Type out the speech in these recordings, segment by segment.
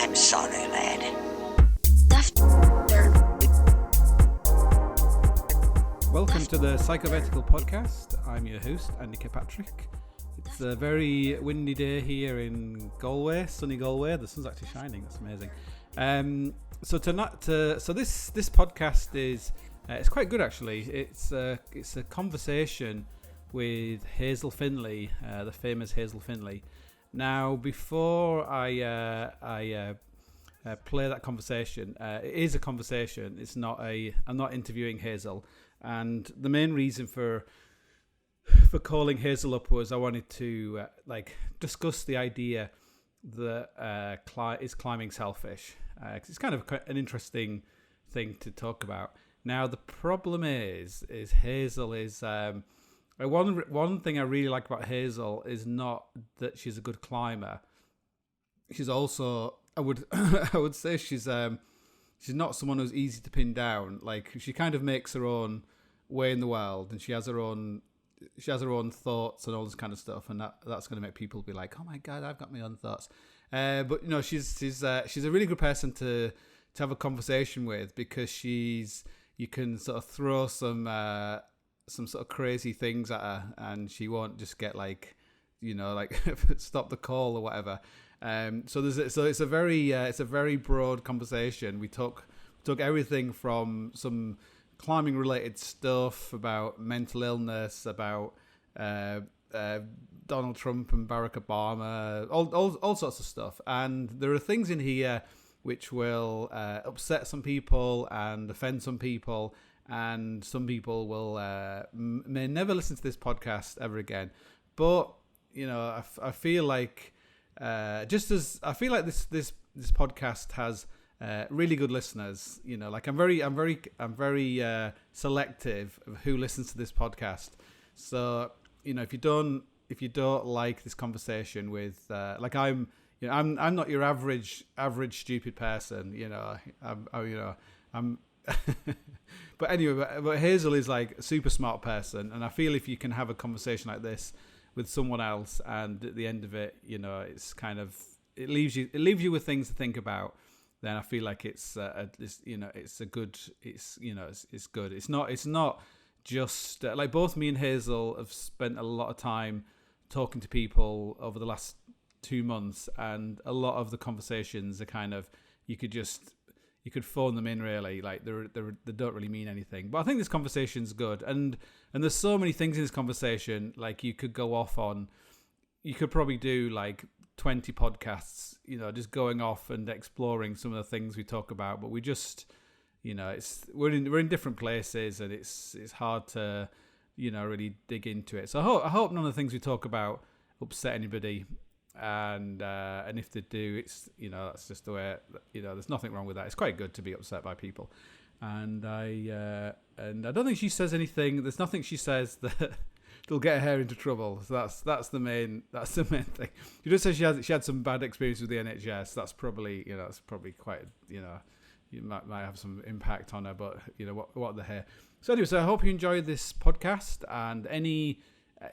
I'm sorry, lad. Welcome to the Psychovertical Podcast. I'm your host, Andy Kirkpatrick. It's a very windy day here in Galway, sunny Galway. The sun's actually shining. That's amazing. So this podcast is it's quite good actually. It's a conversation with Hazel Findlay, the famous Hazel Findlay. Now, before I play that conversation, it is a conversation. It's not I'm not interviewing Hazel. And the main reason for calling Hazel up was I wanted to discuss the idea that is climbing selfish. 'Cause it's kind of an interesting thing to talk about. Now the problem is Hazel is one thing I really like about Hazel is not that she's a good climber. She's also I would say she's not someone who's easy to pin down. Like, she kind of makes her own way in the world, and she has her own thoughts and all this kind of stuff, and that's going to make people be like, oh my god, I've got my own thoughts. But you know, she's a really good person to have a conversation with, because you can sort of throw some sort of crazy things at her, and she won't just get stop the call or whatever. So it's a very broad conversation. We talk everything from some climbing related stuff about mental illness, about Donald Trump and Barack Obama, all sorts of stuff. And there are things in here which will upset some people and offend some people, and some people will may never listen to this podcast ever again. But you know, I feel like this podcast has really good listeners. You know, like I'm very selective of who listens to this podcast. So you know, if you don't like this conversation with I'm not your average stupid person. You know, I'm but anyway, but Hazel is like a super smart person, and I feel if you can have a conversation like this with someone else, and at the end of it, you know, it's kind of it leaves you with things to think about, then I feel like it's good. It's not just like both me and Hazel have spent a lot of time talking to people over the last 2 months, and a lot of the conversations are kind of you could phone them in, really. Like they don't really mean anything. But I think this conversation's good, and there's so many things in this conversation. Like, you could go off on, you could probably do like 20 podcasts, you know, just going off and exploring some of the things we talk about. But we just, you know, we're in different places, and it's hard to, you know, really dig into it. So I hope none of the things we talk about upset anybody. And if they do, it's, you know, that's just the way, you know, there's nothing wrong with that. It's quite good to be upset by people. And I don't think she says anything. There's nothing she says that will get her into trouble. So that's the main thing. She just says she had some bad experience with the NHS. That's probably quite, you know, you might have some impact on her, but you know, what the hell. So anyway, so I hope you enjoyed this podcast, and any,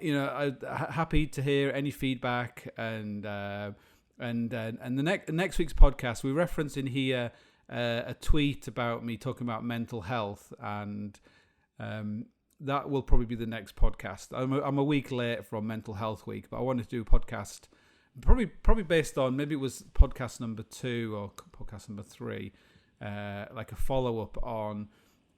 you know, I'm happy to hear any feedback, and the next week's podcast, we reference in here a tweet about me talking about mental health, and that will probably be the next podcast. I'm a week late from Mental Health Week, but I wanted to do a podcast probably based on, maybe it was podcast number 2 or podcast number 3, like a follow up on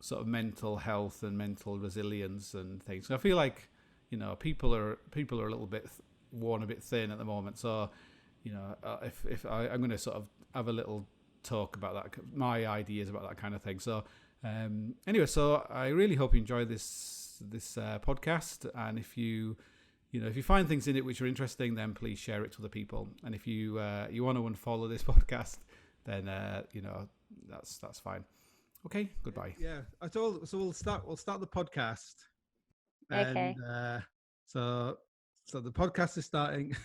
sort of mental health and mental resilience and things. So I feel like, you know, people are a little bit worn a bit thin at the moment. So, you know, if I'm going to sort of have a little talk about that, my ideas about that kind of thing. So anyway, so I really hope you enjoy this podcast, and if you find things in it which are interesting, then please share it to other people. And if you want to unfollow this podcast, then you know, that's fine. Okay, goodbye. Yeah, so we'll start the podcast. Okay. And so the podcast is starting.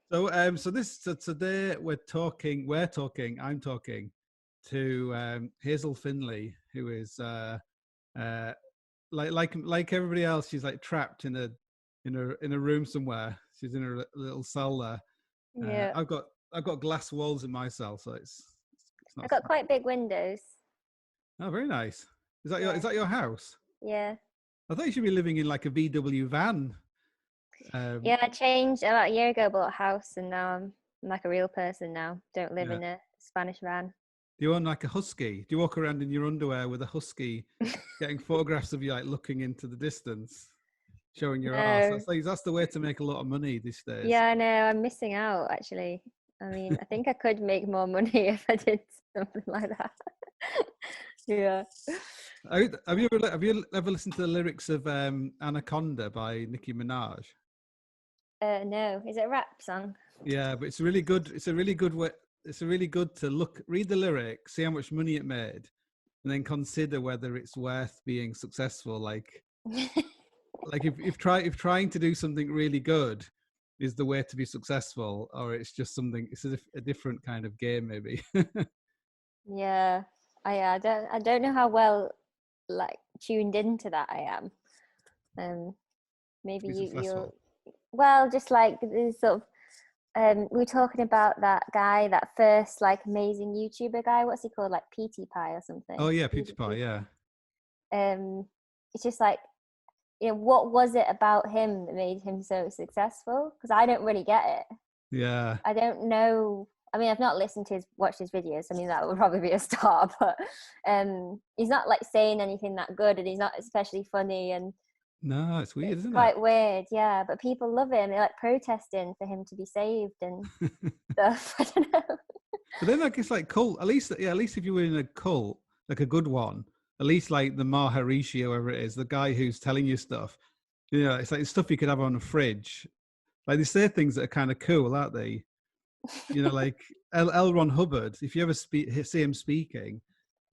So today I'm talking to Hazel Findlay, who is like everybody else. She's like trapped in a room somewhere. She's in a little cell there. Yeah. I've got I've got glass walls in my cell, so it's I've not. got quite big windows. Oh, very nice. Yeah. Is that your house? Yeah. I thought you should be living in like a VW van. Yeah, I changed about a year ago, bought a house, and now I'm like a real person now. Don't live Yeah. in a Spanish van. Do you own like a husky? Do you walk around in your underwear with a husky, getting photographs of you like looking into the distance, showing your ass? No. That's the way to make a lot of money these days. Yeah, no, I'm missing out actually. I mean, I think I could make more money if I did something like that. Yeah. Have you ever listened to the lyrics of Anaconda by Nicki Minaj? No. Is it a rap song? Yeah, but it's really good. It's a really good way. It's a really good to read the lyric, see how much money it made, and then consider whether it's worth being successful. Like if trying to do something really good is the way to be successful, or it's just something. It's a different kind of game, maybe. Yeah. I don't know how well like tuned into that I am. To Maybe be you'll successful. well, just like this sort of we were talking about that guy, that first like amazing YouTuber guy. What's he called? Like PT Pie or something. Oh yeah, PewDiePie. Yeah, Um, it's just like, what was it about him that made him so successful? Because I don't really get it. yeah. I don't know. I mean, I've not watched his videos. I mean, that would probably be a start, but he's not like saying anything that good, and he's not especially funny, and No, it's weird, it's isn't it? quite weird. Yeah, but people love him. They're like protesting for him to be saved and stuff. I don't know. But then, like, it's like cult. At least, yeah, at least if you were in a cult, like a good one, at least like the Maharishi, whoever it is, the guy who's telling you stuff, it's like stuff you could have on a fridge. Like they say things that are kind of cool, aren't they? Like L. Ron Hubbard. If you ever see him speaking,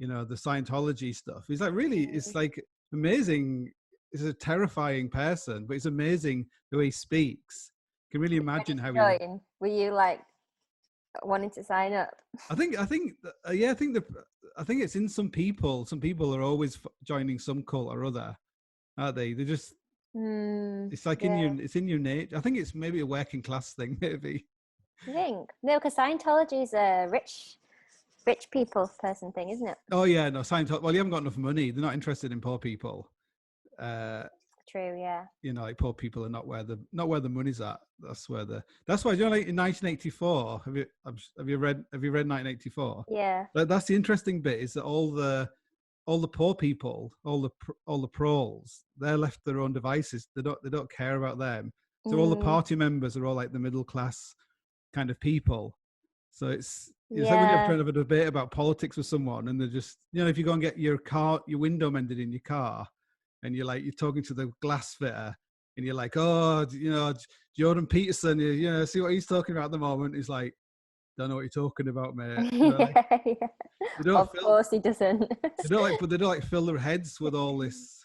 the Scientology stuff. He's like really, it's like amazing. He's a terrifying person, but it's amazing the way he speaks. You can really Ready imagine to how he. join? Were you like wanting to sign up? Yeah, I think it's in some people. Some people are always joining some cult or other, aren't they? They just, it's like Yeah. it's in your nature. I think it's maybe a working class thing, maybe. You think? No, because Scientology is a rich people person thing, isn't it? Oh yeah, no, Scientology. Well, you haven't got enough money. They're not interested in poor people. True. Yeah. Like poor people are not where the money's at. That's why like in 1984. Have you read 1984? Yeah. That's the interesting bit, is that all the poor people, all the proles, they're left to their own devices. They don't care about them. So all the party members are all like the middle class kind of people. So it's like when you're trying to have a debate about politics with someone, and they're just, if you go and get your window mended in your car, and you're talking to the glass fitter, and you're like, oh, Jordan Peterson, see what he's talking about at the moment. He's like, don't know what you're talking about, mate. They don't Of course he doesn't. they don't like fill their heads with all this,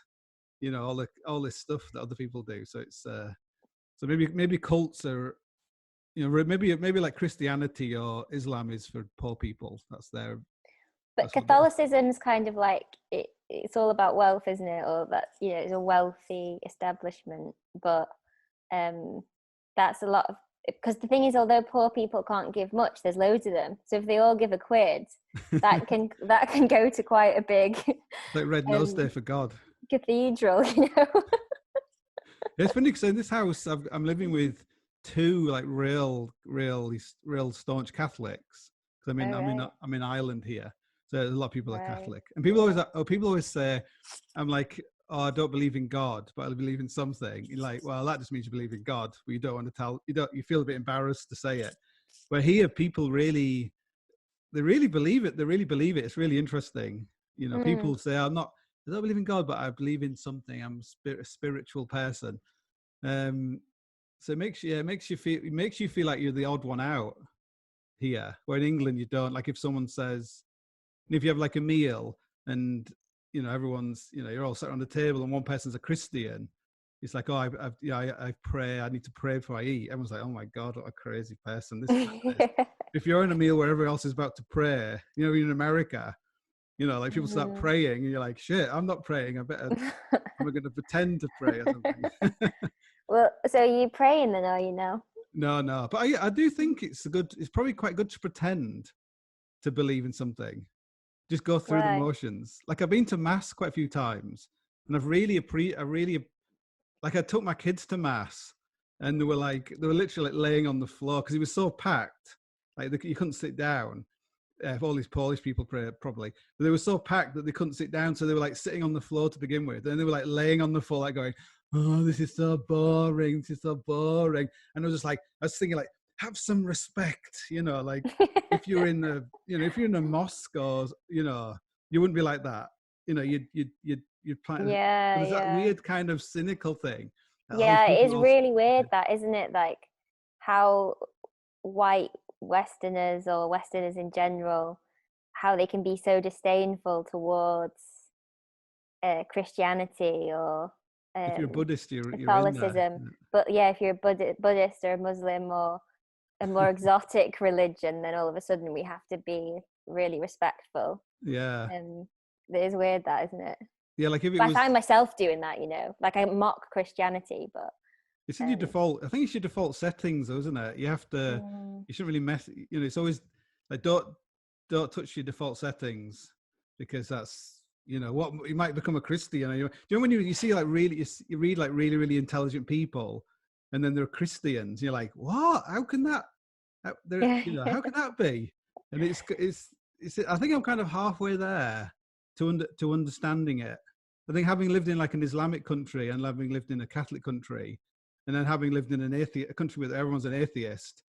all this stuff that other people do. So it's so maybe cults are, maybe like Christianity or Islam is for poor people. But Catholicism's kind of like it's all about wealth, isn't it? Or that it's a wealthy establishment. But that's a lot of, because the thing is, although poor people can't give much, there's loads of them. So if they all give a quid, that can go to quite a big like Red Nose Day for God cathedral. It's funny because in this house I'm living with two like real staunch Catholics. Because I'm in Ireland here, so a lot of people are Catholic, and people always say I'm like, oh, I don't believe in God, but I believe in something. You're like, well, that just means you believe in God, but you don't want to tell. You feel a bit embarrassed to say it. But here, people really believe it. They really believe it. It's really interesting. People say, I don't believe in God, but I believe in something. I'm a spiritual person. So it makes you feel like you're the odd one out here, where in England you don't. Like if someone says, if you have like a meal and everyone's, you're all sat around the table and one person's a Christian, it's like, oh, I pray, I need to pray before I eat. Everyone's like, oh my God, what a crazy person this is. If you're in a meal where everyone else is about to pray, in America, like people start praying and you're like, shit, I'm not praying, I'm going to pretend to pray or something. Well, so are you praying then, are you now? No. But I do think it's probably quite good to pretend to believe in something. Just go through the Why? motions. Like I've been to mass quite a few times, and I took my kids to mass, and they were literally like laying on the floor because it was so packed. Like you couldn't sit down. All these Polish people pray probably, but they were so packed that they couldn't sit down, so they were like sitting on the floor to begin with. Then they were like laying on the floor, like going, "Oh, this is so boring. This is so boring." And I was thinking, like, have some respect, like if you're in a mosque or you wouldn't be like that, you'd plan. Yeah, There's that yeah. weird kind of cynical thing. Yeah, it is really weird that, isn't it? Like how white Westerners or Westerners in general, how they can be so disdainful towards Christianity or If you're Buddhist, you're in there. Catholicism. But yeah, if you're a Buddhist or a Muslim or a more exotic religion, then all of a sudden we have to be really respectful. Yeah. It is weird that, isn't it? Yeah, like I find myself doing that, like I mock Christianity, but it's in your default. I think it's your default settings, though, isn't it? You have to. You shouldn't really mess. It's always like don't touch your default settings because that's what you might become a Christian. Do you know when you see like you read like really really intelligent people, and then they're Christians. You're like, what? How can that? How can that be? And it's. I think I'm kind of halfway there to understanding it. I think having lived in like an Islamic country and having lived in a Catholic country, and then having lived in a country where everyone's an atheist,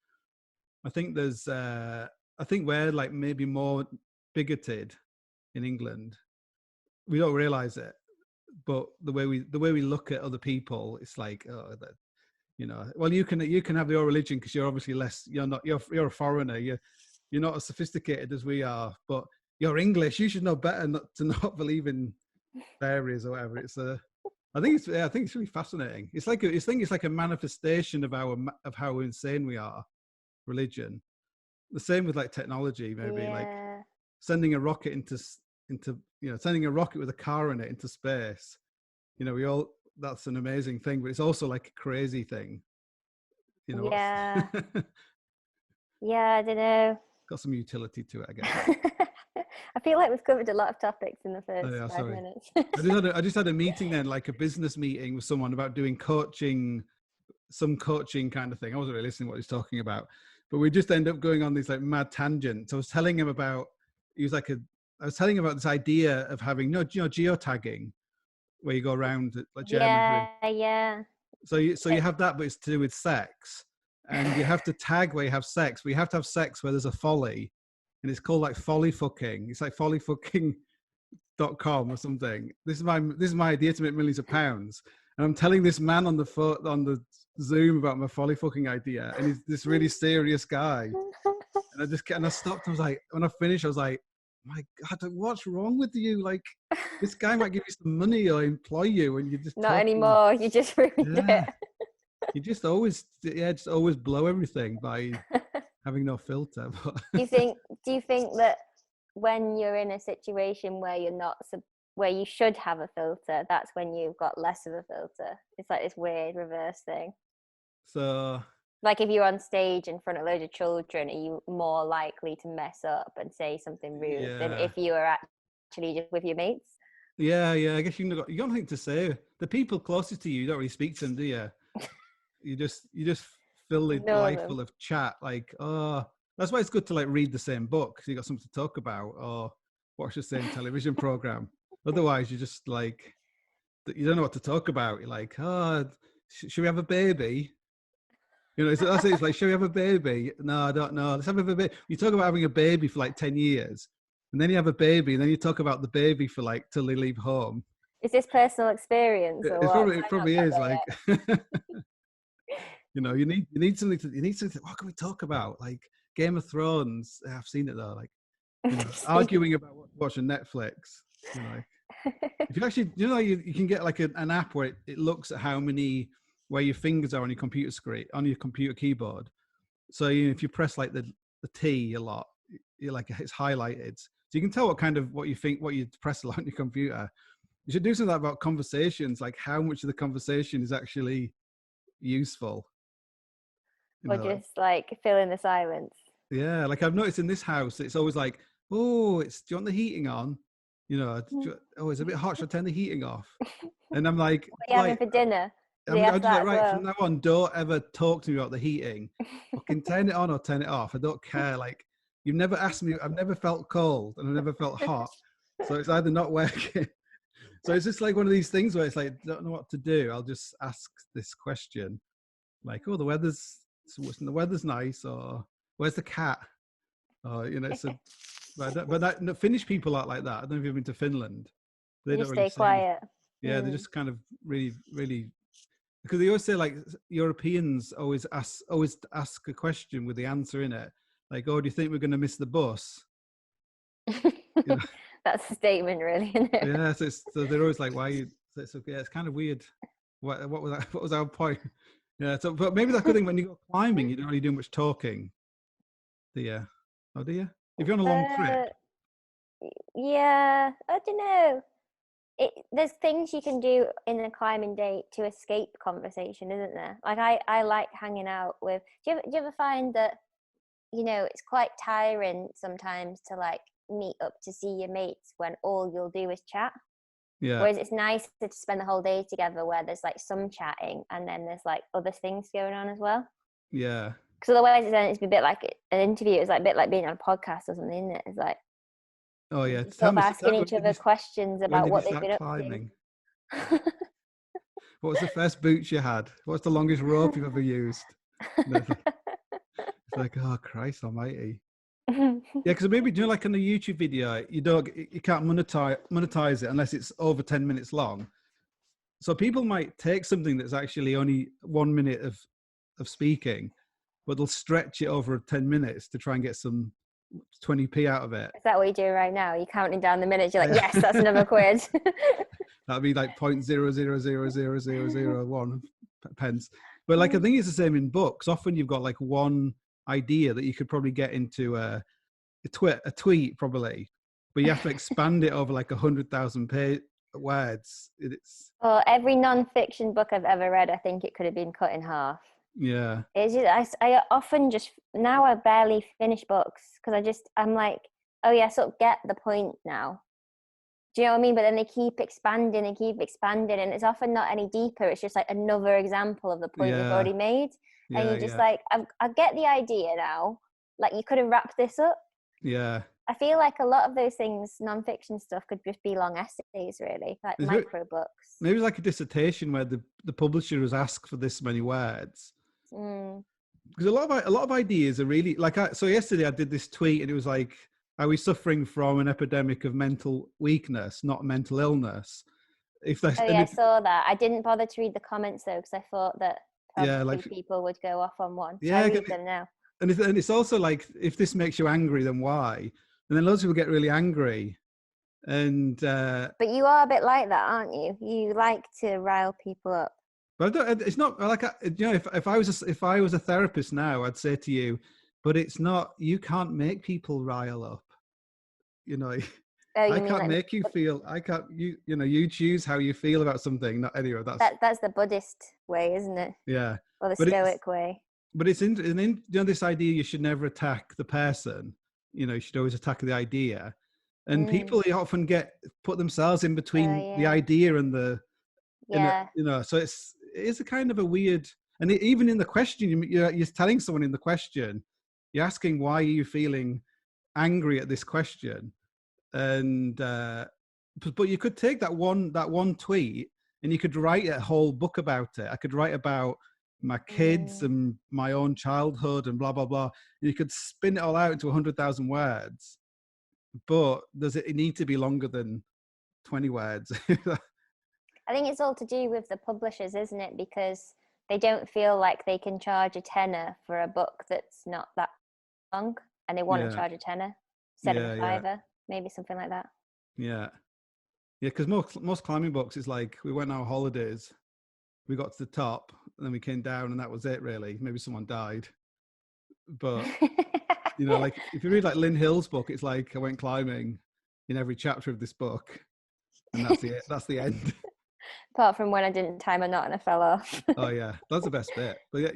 I think we're like maybe more bigoted in England. We don't realize it, but the way we look at other people, it's like, well, you can have your religion because you're obviously you're a foreigner. You're not as sophisticated as we are, but you're English. You should know better not to not believe in fairies or whatever. I think it's really fascinating. It's like a manifestation of how insane we are. Religion. The same with like technology, maybe like sending a rocket into sending a rocket with a car in it into space. That's an amazing thing, but it's also like a crazy thing. Yeah. Yeah, I don't know. Got some utility to it, I guess. I feel like we've covered a lot of topics in the first 5 minutes. I just had a meeting then, like a business meeting with someone about doing some coaching kind of thing. I wasn't really listening to what he was talking about, but we just end up going on these like mad tangents. I was telling him about this idea of having geotagging, where you go around like Germany. Yeah. So you have that, but it's to do with sex, and you have to tag where you have sex, but you have to have sex where there's a folly. And it's called like folly fucking. It's like follyfucking.com or something. This is my idea to make millions of pounds. And I'm telling this man on the Zoom about my folly fucking idea. And he's this really serious guy. And I stopped. I was like, when I finished, I was like, my God, what's wrong with you? Like, this guy might give you some money or employ you, and you just not anymore. You just ruined it. You just always blow everything by having no filter. Do you think that when you're in a situation where where you should have a filter, that's when you've got less of a filter? It's like this weird reverse thing. So, like if you're on stage in front of loads of children, are you more likely to mess up and say something rude than if you were actually just with your mates? Yeah. I guess you got nothing to say. The people closest to you don't really speak to them, do you? You just fill the life full of chat. Like, that's why it's good to like read the same book, because you got something to talk about, or watch the same television program. Otherwise, you just like, you don't know what to talk about. You're like, should we have a baby? That's it. It's like, should we have a baby? No, I don't know. Let's have a baby. You talk about having a baby for like 10 years, and then you have a baby, and then you talk about the baby for like till they leave home. Is this personal experience? It probably is like. You need something to, what can we talk about? Like Game of Thrones. I've seen it though. Like, arguing about watching Netflix. If you actually, you can get like an app where it looks at where your fingers are on your computer screen, on your computer keyboard. So if you press like the T a lot, you're like, it's highlighted. So you can tell what you press a lot on your computer. You should do something about conversations, like how much of the conversation is actually useful. You Or know, just like fill in the silence. yeah, like I've noticed in this house, it's always like, oh, do you want the heating on? You know, oh, it's a bit hot. Should I turn the heating off? And I'm like, What are you having for dinner? Do they I'm ask just like, that as right, from well? now on, don't ever talk to me about the heating. Fucking turn it on or turn it off. I don't care. Like, you've never asked me, I've never felt cold and I've never felt hot. So it's either not working. So it's just like one of these things where it's like, don't know what to do. I'll just ask this question. Like, oh, the weather's nice, or where's the cat? Or, you know, it's a, Finnish people aren't like that. I don't know if you've been to Finland. They You don't just really stay say anything. quiet. Yeah, they're just kind of really, really, because they always say like Europeans always ask a question with the answer in it. Like, oh, do you think we're going to miss the bus? You know? That's a statement, really, isn't it? Yeah, so they're always like, why are you? So it's kind of weird. What was that? What was our point? Yeah, so but maybe that's the thing when you go climbing, you don't really do much talking. Do you? Oh, do you? If you're on a long trip. Yeah, I don't know. There's things you can do in a climbing day to escape conversation, isn't there? Like I like hanging out with. Do you ever find that it's quite tiring sometimes to like meet up to see your mates when all you'll do is chat? Yeah. Whereas it's nicer to spend the whole day together where there's like some chatting and then there's like other things going on as well. Yeah. Because otherwise it's a bit like an interview. It's like a bit like being on a podcast or something, isn't it? It's like Oh yeah. sort of asking each other questions When about did you what they've start been up climbing? to. What was the first boots you had? What's the longest rope you've ever used? It's like, oh Christ Almighty. Yeah, because maybe like on a YouTube video, you can't monetize it unless it's over 10 minutes long. So people might take something that's actually only 1 minute of speaking, but they'll stretch it over 10 minutes to try and get some 20p out of it. Is that what you do right now? You're counting down the minutes. You're like, yes, that's another quid. That'd be like 0.000001 pence. But like I think it's the same in books. Often you've got like one idea that you could probably get into a tweet probably, but you have to expand it over like 100,000 words. Well, every non-fiction book I've ever read, I think it could have been cut in half. Yeah. It's just, I often just, now I barely finish books because I'm like, oh yeah, sort of get the point now. Do you know what I mean? But then they keep expanding and it's often not any deeper. It's just like another example of the point they've already made. And you're just like, I get the idea now. Like, you could have wrapped this up. Yeah. I feel like a lot of those things, non-fiction stuff, could just be long essays, really, like micro books. Maybe it's like a dissertation where the publisher has asked for this many words. Because a lot of ideas are really like. So yesterday I did this tweet and it was like, are we suffering from an epidemic of mental weakness, not mental illness? I saw that. I didn't bother to read the comments though because I thought that probably people would go off on one. So I read them now. And it's also like, if this makes you angry, then why? And then loads of people get really angry. And but you are a bit like that, aren't you? You like to rile people up. But it's not like, if I was a therapist now, I'd say to you, but it's not. You can't make people rile up. I can't make you feel. I can't. You choose how you feel about something. Not anyway. That's the Buddhist way, isn't it? Yeah. Or the Stoic way. But it's this idea you should never attack the person. You should always attack the idea. And people often put themselves in between the idea and the. So it is a kind of a weird. And even in the question, you're telling someone in the question, you're asking, why are you feeling angry at this question? And but you could take that one tweet and you could write a whole book about it. I could write about my kids and my own childhood and blah blah blah. And you could spin it all out into 100,000 words. But does it need to be longer than 20 words? I think it's all to do with the publishers, isn't it? Because they don't feel like they can charge a tenner for a book that's not that long, and they want to charge a tenner instead of a fiver, maybe something like that. Yeah, because most climbing books is like, we went on our holidays, we got to the top, and then we came down, and that was it, really. Maybe someone died, but like if you read like Lynn Hill's book, it's like, I went climbing in every chapter of this book, and that's the that's the end. Apart from when I didn't tie my knot and I fell off. Oh yeah, that's the best bit. But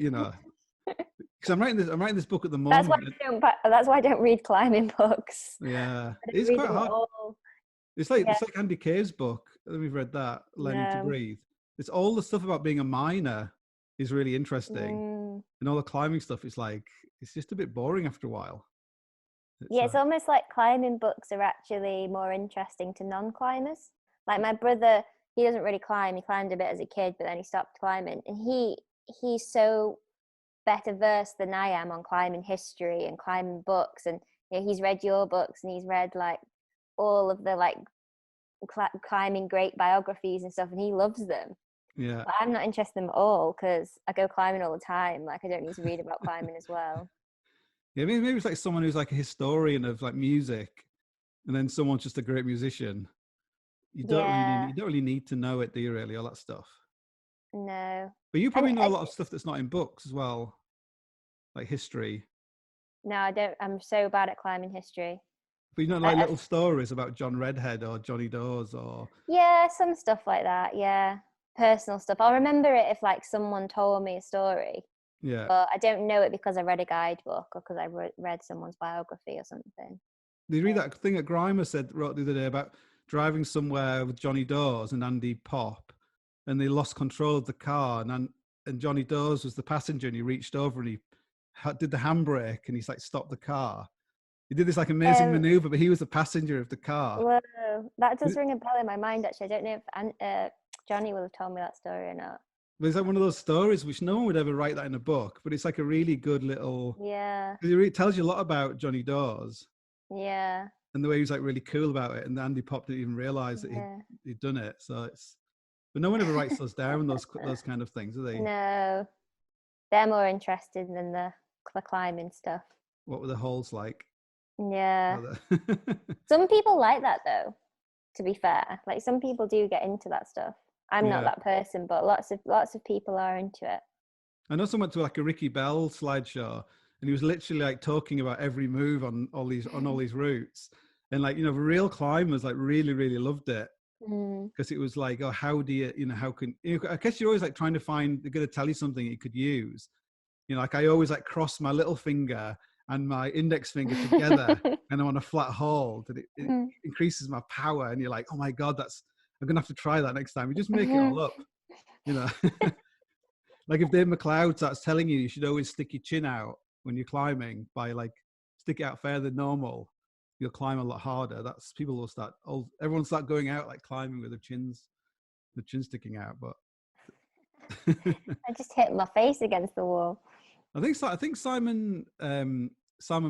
because I'm writing this book at the That's why moment. that's why I don't read climbing books. Yeah, I don't it's read quite them at hard. all. It's Yeah. like Andy Cave's book. We've read that, Learning to No. Breathe. It's all the stuff about being a miner is really interesting, Mm. and all the climbing stuff is like it's just a bit boring after a while. Yeah, it's almost like climbing books are actually more interesting to non-climbers. Like my brother, he doesn't really climb. He climbed a bit as a kid, but then he stopped climbing. And he's so better versed than I am on climbing history and climbing books. And you know, he's read your books and he's read like all of the like climbing great biographies and stuff, and he loves them. Yeah. But I'm not interested in them at all because I go climbing all the time. Like I don't need to read about climbing as well. Yeah, maybe it's like someone who's like a historian of like music, and then someone's just a great musician. You Yeah, don't really need to know it, do you? Really, all that stuff. no. But you And probably know a lot of stuff that's not in books as well, like history. no, I don't. I'm so bad at climbing history. But you know, like I, little stories about John Redhead or Johnny Dawes or yeah, some stuff like that. Yeah, personal stuff. I'll remember it if like someone told me a story, yeah. but I don't know it because I read a guidebook or because I read someone's biography or something. Did you read that thing that Grimer wrote the other day about driving somewhere with Johnny Dawes and Andy Pop, and they lost control of the car, and Johnny Dawes was the passenger, and he reached over and he did the handbrake, and he's like stopped the car. He did this like amazing maneuver, but he was the passenger of the car. Whoa, that does ring a bell in my mind. Actually, I don't know if Johnny will have told me that story or not. But it's like one of those stories which no one would ever write that in a book, but it's like a really good little. Yeah. It really tells you a lot about Johnny Dawes. Yeah. And the way he was like really cool about it, and Andy Pop didn't even realize that he'd done it. So it's, but no one ever writes those down, those kind of things, do they? No, they're more interested than the climbing stuff. What were the holes like? Yeah. Some people like that though, to be fair. Like some people do get into that stuff. I'm not that person, but lots of people are into it. I know someone went to like a Ricky Bell slideshow, and he was literally like talking about every move on all these routes, and like, you know, real climbers like really loved it, because it was like, oh, how do you, how can, I guess you're always like trying to find, they're going to tell you something you could use, like I always like cross my little finger and my index finger together and I'm on a flat hold, and it increases my power, and you're like, oh my god, I'm gonna have to try that next time. You just make it all up, like if Dave McLeod starts telling you should always stick your chin out when you're climbing, by like stick it out further than normal, you'll climb a lot harder. That's, people will start, everyone start going out like climbing with the chin sticking out. But I just hit my face against the wall. I think Simon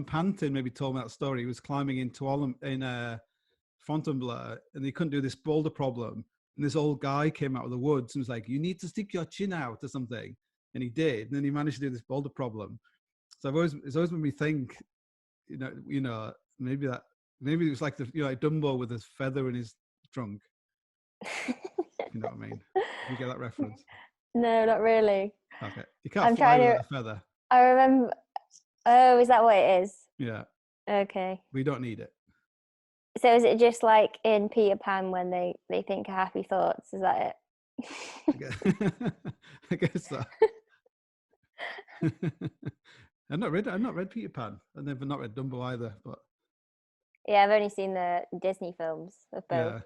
Panton maybe told me that story. He was climbing in Fontainebleau, and he couldn't do this boulder problem. And this old guy came out of the woods and was like, "You need to stick your chin out or something." And he did. And then he managed to do this boulder problem. So it's always made me think, maybe it was like like Dumbo with his feather in his trunk. You know what I mean? You get that reference? No, not really. Okay, you can't fly with a feather. I remember. Oh, is that what it is? Yeah. Okay. We don't need it. So is it just like in Peter Pan when they think happy thoughts? Is that it? I guess so. I've not read Peter Pan. I've never not read Dumbo either. But yeah, I've only seen the Disney films of both. Yeah.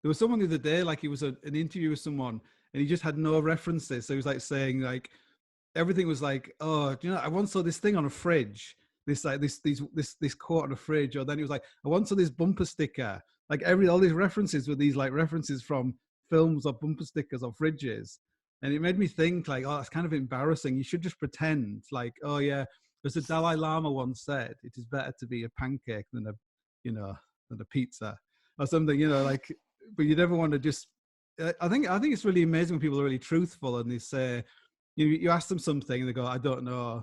There was someone the other day, like he was an interview with someone, and he just had no references. So he was like saying like everything was like, oh, I once saw this thing on a fridge. This quote on a fridge, or then he was like, I once saw this bumper sticker. Like all these references were these like references from films or bumper stickers or fridges, and it made me think like, oh, that's kind of embarrassing. You should just pretend like, oh yeah, as the Dalai Lama once said, it is better to be a pancake than a pizza or something. Like, but you never want to just. I think it's really amazing when people are really truthful and they say, you ask them something and they go, I don't know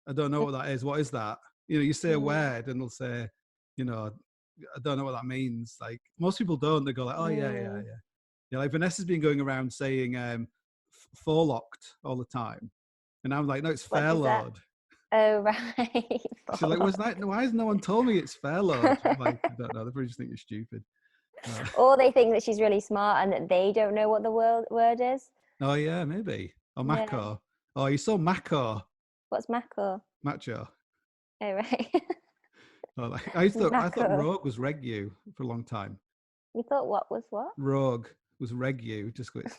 what that is. What is that? You say a word and they'll say, I don't know what that means. Like most people don't. They go like, oh yeah. Like Vanessa's been going around saying forlocked all the time, and I'm like, no, it's Fairlord. Oh right. She's like, why has no one told me it's Fairlord? I'm like, I don't know. They probably just think you're stupid. Or they think that she's really smart and that they don't know what the word is. Oh yeah, maybe. Or Mako. Oh, you saw Mako. What's Mako? Macho. Oh, right. I thought Mako. rogue was regu for a long time. You thought what was what? Rogue was regu, just anyway.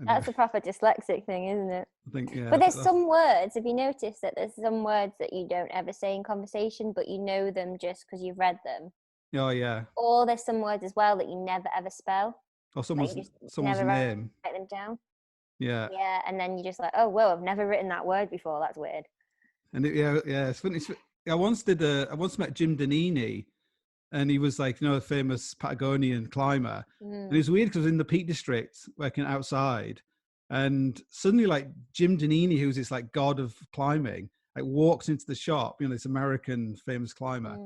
That's a proper dyslexic thing, isn't it? I think, yeah. But there's some words, have you noticed that there's some words that you don't ever say in conversation, but you know them just because you've read them? Oh, yeah. Or there's some words as well that you never ever spell. Or someone's never name. Write them down. Yeah. Yeah, and then you're just like, oh, whoa, I've never written that word before. That's weird. And it's funny. I once met Jim Danini, and he was like, a famous Patagonian climber. And it was weird because I was in the Peak District working outside, and suddenly like Jim Danini, who's this like god of climbing, like walks into the shop, this American famous climber.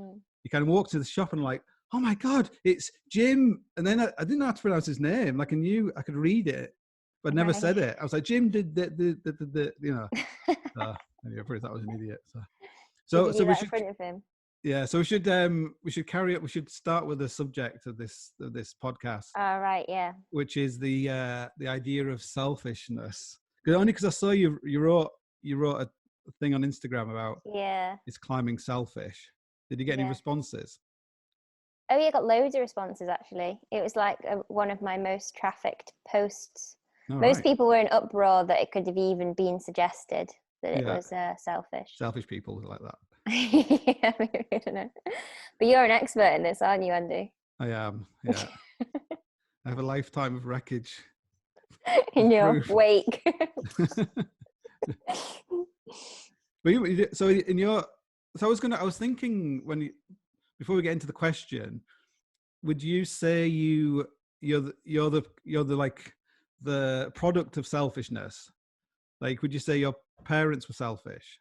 He kind of walks into the shop and I'm like, oh my God, it's Jim. And then I didn't know how to pronounce his name. Like I could read it, but never said it. I was like, Jim did the anyway, I thought I was an idiot. So we should, in front of him. Yeah, so we should carry it. We should start with the subject of this podcast. All right, yeah. Which is the idea of selfishness. Only because I saw you wrote a thing on Instagram about is climbing selfish. Did you get any responses? Oh yeah, I got loads of responses actually. It was like one of my most trafficked posts. Most people were in uproar that it could have even been suggested that it was selfish. Selfish people like that. Yeah, maybe, I don't know. But you're an expert in this, aren't you, Andy? I am, yeah. I have a lifetime of wreckage. In your wake. I was thinking before we get into the question, would you say you're the product of selfishness? Like, would you say your parents were selfish?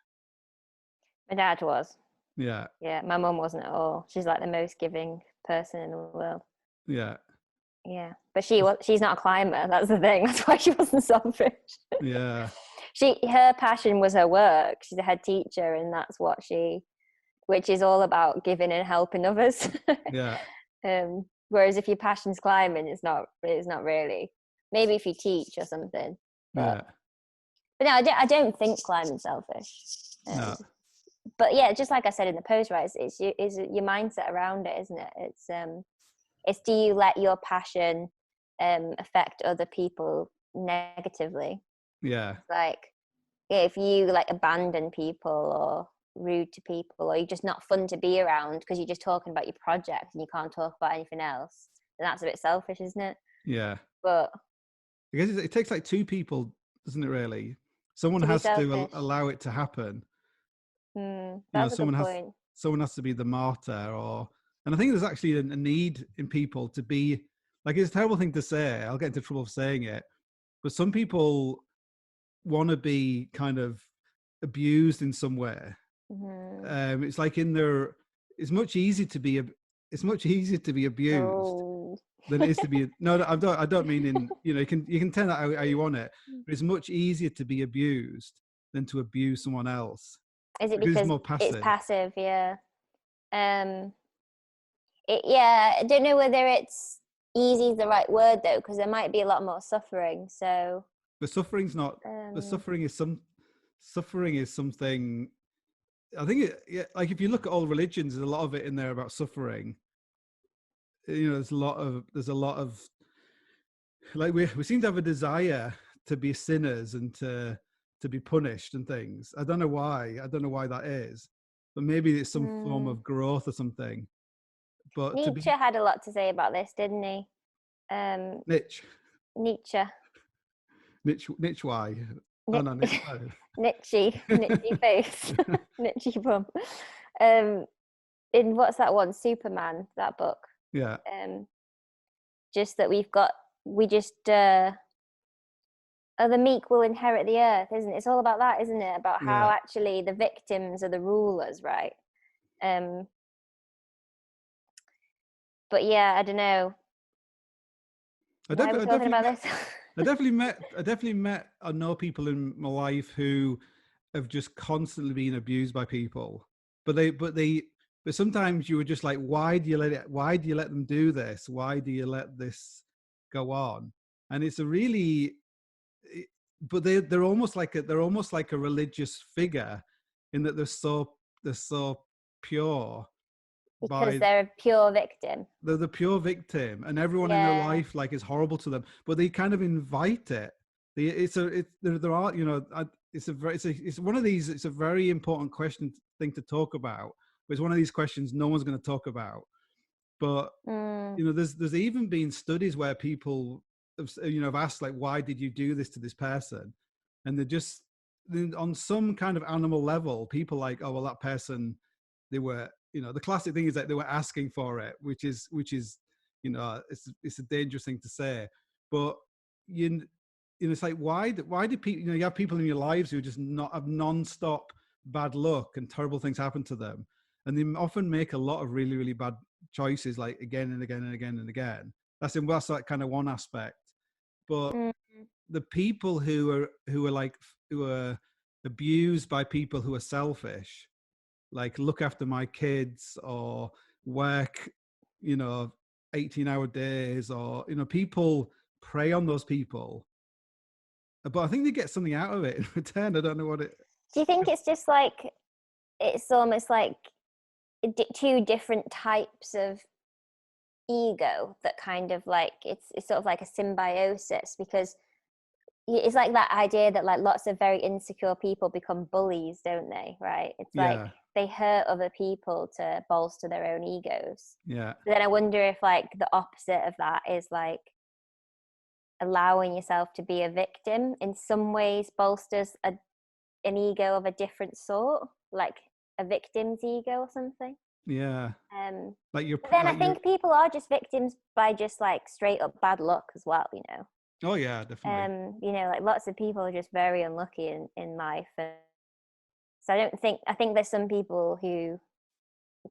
My dad was. Yeah. Yeah, my mum wasn't at all. She's like the most giving person in the world. Yeah. Yeah, but she's not a climber. That's the thing. That's why she wasn't selfish. Yeah. Her passion was her work. She's a head teacher, and that's which is all about giving and helping others. Yeah. Whereas if your passion's climbing, it's not really. Maybe if you teach or something. But no, I don't think climbing's selfish. No. But yeah, just like I said in the post, right? It's your mindset around it, isn't it? It's do you let your passion affect other people negatively? Yeah. Like if you like abandon people or rude to people, or you're just not fun to be around because you're just talking about your project and you can't talk about anything else, then that's a bit selfish, isn't it? Yeah. But I guess it takes like two people, doesn't it? Really, someone has to allow it to happen. That's a good point. Someone has to be the martyr, and I think there's actually a need in people to be like, it's a terrible thing to say. I'll get into trouble for saying it, but some people want to be kind of abused in some way. It's like it's much easier to be abused than it is to be. No, I don't mean in, you can turn that how you want it, but it's much easier to be abused than to abuse someone else. Is it because it's more passive? It's passive, yeah. I don't know whether it's easy is the right word though, because there might be a lot more suffering. So, but suffering's not. But suffering is something. I think like if you look at all religions, there's a lot of it in there about suffering. There's a lot of like we seem to have a desire to be sinners and to be punished and things. I don't know why that is, but maybe it's some form of growth or something. But Nietzsche had a lot to say about this, didn't he? Nietzsche. Why? Oh no, Nietzsche face, Nietzsche bum. In what's that one? Superman, that book. Yeah. Just that the meek will inherit the earth, isn't it? It's all about that, isn't it? About how actually the victims are the rulers, right? But yeah, I don't know. Why are we talking about this? I definitely met. I know people in my life who have just constantly been abused by people, but sometimes you were just like, why do you let them do this? Why do you let this go on? And it's but they're almost like a religious figure, in that they're so pure. Because they're a pure victim. They're the pure victim, and everyone in their life like is horrible to them, but they kind of invite it. It's one of these. It's a very important thing to talk about. It's one of these questions no one's going to talk about. But there's even been studies where people have asked, like, why did you do this to this person, and they're just, on some kind of animal level, people like, oh well, that person, they were, the classic thing is that they were asking for it, which is it's a dangerous thing to say. But it's like, why do people, you have people in your lives who just not have non-stop bad luck and terrible things happen to them, and they often make a lot of really, really bad choices, like again and again and again and again. That's like kind of one aspect. But the people who are abused by people who are selfish, like look after my kids or work 18-hour days, or people prey on those people, but I think they get something out of it in return. I don't know what it. Do you think it's just like, it's almost like two different types of ego that kind of like, it's sort of like a symbiosis, because it's like that idea that like lots of very insecure people become bullies, don't they? Right? It's like they hurt other people to bolster their own egos. Yeah. But then I wonder if like the opposite of that is like allowing yourself to be a victim in some ways bolsters an ego of a different sort, like a victim's ego or something. Yeah. Like but then I think people are just victims by just like straight up bad luck as well, Oh yeah, definitely. Like lots of people are just very unlucky in life. So I think there's some people who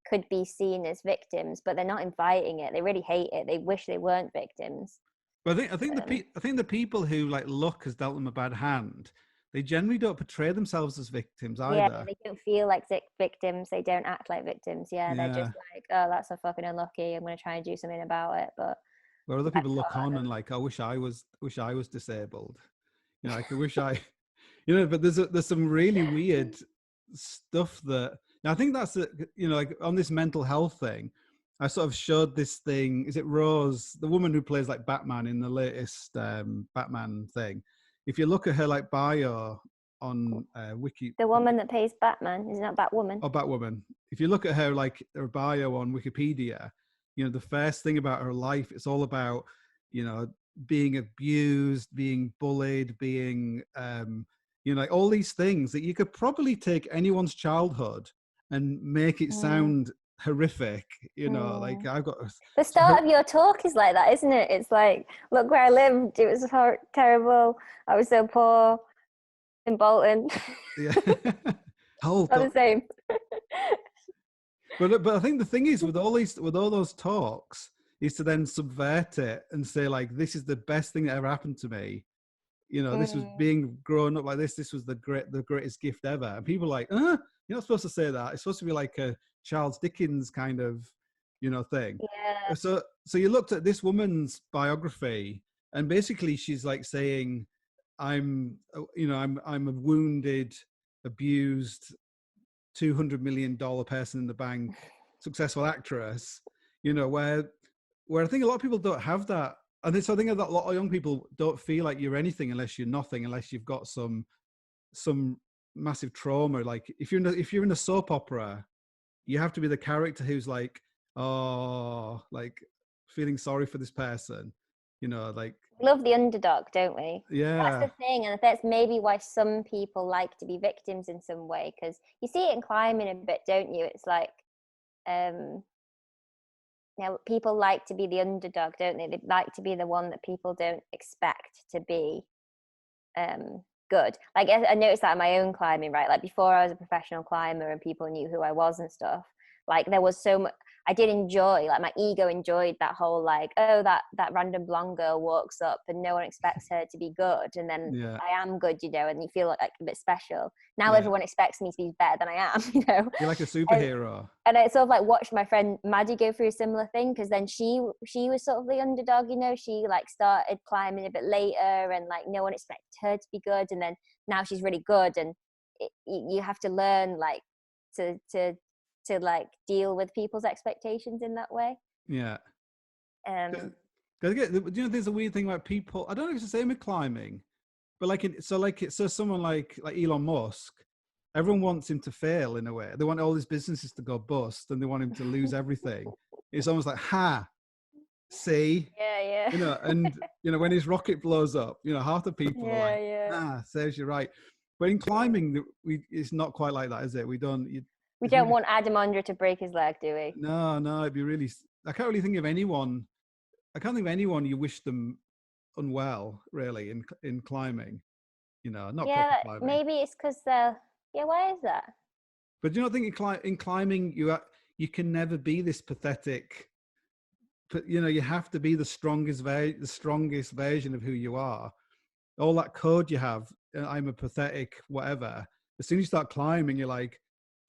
could be seen as victims, but they're not inviting it. They really hate it. They wish they weren't victims. But I think the people who like luck has dealt them a bad hand, they generally don't portray themselves as victims either. Yeah, they don't feel like victims. They don't act like victims. Yeah, they're just like, oh, that's so fucking unlucky. I'm going to try and do something about it. But where other people look on and like, I wish I was disabled. Like I wish I, But there's some really weird stuff that. Now I think that's like on this mental health thing. I sort of showed this thing. Is it Rose, the woman who plays like Batman in the latest Batman thing? If you look at her like bio on Wiki, the woman that plays Batman, is not Batwoman. Oh, Batwoman. If you look at her like her bio on Wikipedia, the first thing about her life, it's all about being abused, being bullied, being like all these things that you could probably take anyone's childhood and make it sound horrific. Like I've got the start of your talk is like that, isn't it? It's like, look where I lived, it was terrible, I was so poor in Bolton. Yeah. All the same. but I think the thing is with all those talks is to then subvert it and say like, this is the best thing that ever happened to me. This was being grown up like this. This was the greatest gift ever. And people are like, you're not supposed to say that. It's supposed to be like a Charles Dickens kind of, thing. Yeah. So you looked at this woman's biography, and basically she's like saying, I'm a wounded, abused, $200 million person in the bank, successful actress. Where I think a lot of people don't have that. And so I think that a lot of young people don't feel like you're anything unless you're nothing, unless you've got some massive trauma. Like if you're in a soap opera, you have to be the character who's like, oh, like feeling sorry for this person, like. We love the underdog, don't we? Yeah. That's the thing, and that's maybe why some people like to be victims in some way, because you see it in climbing a bit, don't you? It's like, people like to be the underdog, don't they? They like to be the one that people don't expect to be good. Like I noticed that in my own climbing, right? Like before I was a professional climber and people knew who I was and stuff, like there was so much I did enjoy, like my ego enjoyed that whole like, oh, that random blonde girl walks up and no one expects her to be good, and then I am good, you know, and you feel like a bit special. Now everyone expects me to be better than I am, you know. You're like a superhero. And I sort of like watched my friend Maddie go through a similar thing, because then she was sort of the underdog, you know. She like started climbing a bit later, and like no one expected her to be good, and then now she's really good, and you have to learn like to like deal with people's expectations in that way. Yeah. You know, there's a weird thing about people. I don't know if it's the same with climbing, but so someone like Elon Musk, everyone wants him to fail in a way. They want all his businesses to go bust, and they want him to lose everything. It's almost like, see, you know, and you know, when his rocket blows up, you know, half the people are like, says you're right. But in climbing, it's not quite like that, is it? We don't want Adam Ondra to break his leg, do we? No, it'd be really. I can't really think of anyone. I can't think of anyone you wish them unwell, really, in climbing. You know, not proper climbing. Maybe it's because they're. Yeah, why is that? But do you not think in climbing you can never be this pathetic? But you know, you have to be the strongest version of who you are. All that code you have, I'm a pathetic whatever. As soon as you start climbing, you're like,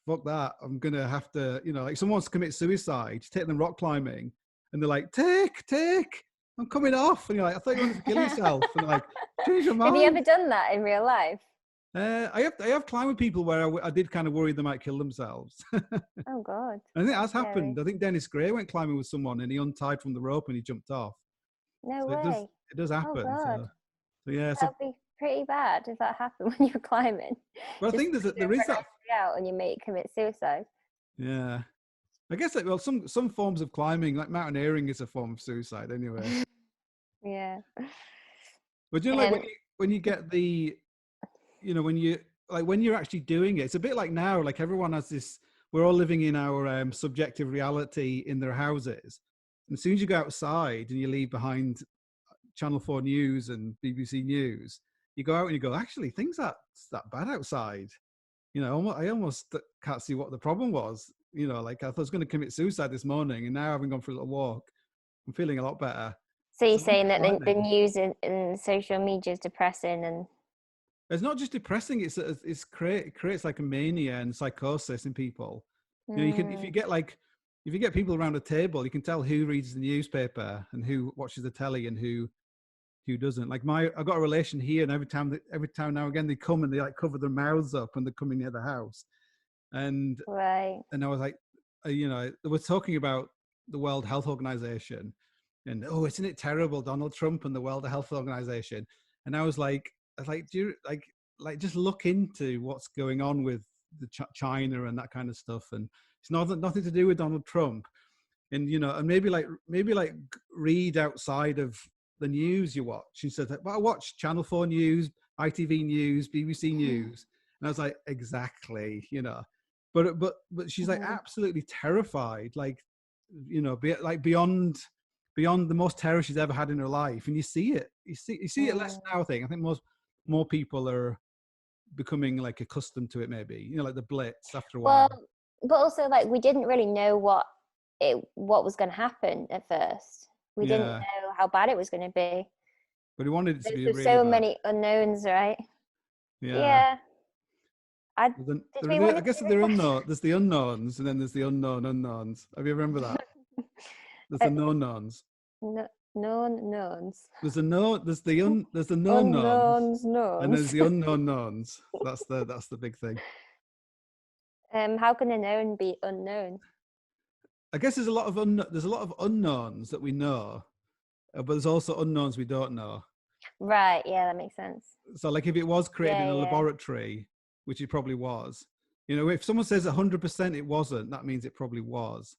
fuck that, I'm gonna have to, you know, like someone wants to commit suicide, you take them rock climbing, and they're like, take, I'm coming off, and you're like, I thought you wanted to kill yourself, and they're like, change your mind. Have you ever done that in real life? I have climbed with people where I did kind of worry they might kill themselves. Oh God! I think that's happened. I think Dennis Gray went climbing with someone, and he untied from the rope and he jumped off. No way. It does happen. Oh God. So yeah, that'd be pretty bad if that happened when you're climbing. But I think there is that out and your mate commit suicide. Yeah, I guess some forms of climbing, like mountaineering, is a form of suicide anyway. Yeah. But you know, like when you get the, you know, when you're actually doing it, it's a bit like now, like everyone has this. We're all living in our subjective reality in their houses. And as soon as you go outside and you leave behind Channel 4 News and BBC News, you go out and you go, actually, things aren't that bad outside. You know, I almost can't see what the problem was. You know, like I thought I was going to commit suicide this morning, and now having gone for a little walk, I'm feeling a lot better. So you're saying that the news and social media is depressing, and it's not just depressing; it creates like a mania and psychosis in people. You know, you can if you get people around a table, you can tell who reads the newspaper and who watches the telly and who doesn't. Like I've got a relation here, and every time now and again they come and they like cover their mouths up when they're coming near the house, and I was like, you know, we're talking about the World Health Organization, and oh, isn't it terrible, Donald Trump and the World Health Organization? And I was like, do you like just look into what's going on with the China and that kind of stuff, and it's nothing to do with Donald Trump, and you know, and maybe read outside of the news you watch. She said, well, I watch Channel 4 News, ITV News, BBC News, and I was like, exactly, you know, but she's like absolutely terrified, like, you know, beyond the most terror she's ever had in her life, and you see it it less now. I think more people are becoming like accustomed to it, maybe, you know, like the Blitz after a while. Well, but also like we didn't really know what was going to happen at first. We didn't know how bad it was going to be. But we wanted it to be really so bad. many unknowns, right? Yeah. I guess there's the unknowns, and then there's the unknowns. Have you remember that? There's the known knowns. Known knowns. There's the known knowns, and there's the unknown knowns. That's the big thing. How can a known be unknown? I guess there's a lot of unknowns that we know, but there's also unknowns we don't know. Right. Yeah, that makes sense. So, like, if it was created in a laboratory, which it probably was, you know, if someone says 100% it wasn't, that means it probably was,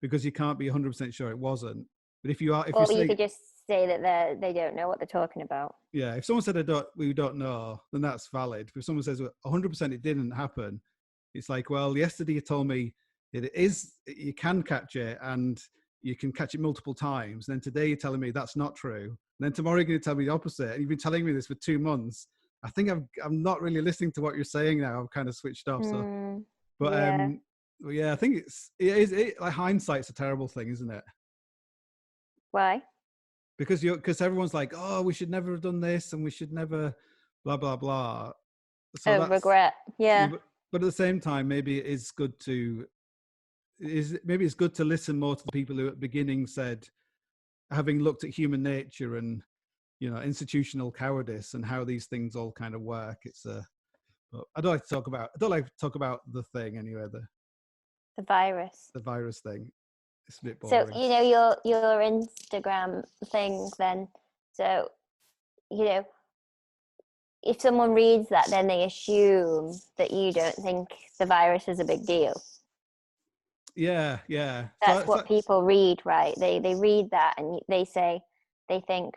because you can't be 100% sure it wasn't. But if you are, you could just say that they don't know what they're talking about. Yeah. If someone said we don't know, then that's valid. If someone says 100% it didn't happen, it's like, well, yesterday you told me you can catch it and you can catch it multiple times. And then today you're telling me that's not true. And then tomorrow you're going to tell me the opposite. And you've been telling me this for 2 months. I think I'm not really listening to what you're saying now. I've kind of switched off. So, but Well, yeah, I think it is like hindsight's a terrible thing, isn't it? Why? Because everyone's like, oh, we should never have done this, and we should never, blah blah blah. So Oh, regret. Yeah. but at the same time, maybe it's good to listen more to the people who at the beginning said, having looked at human nature and institutional cowardice and how these things all kind of work. But I don't like to talk about the thing anyway. The virus. The virus thing. It's a bit So boring. your Instagram thing then. So if someone reads that, then they assume that you don't think the virus is a big deal. Yeah. That's what people read, right? They read that and they think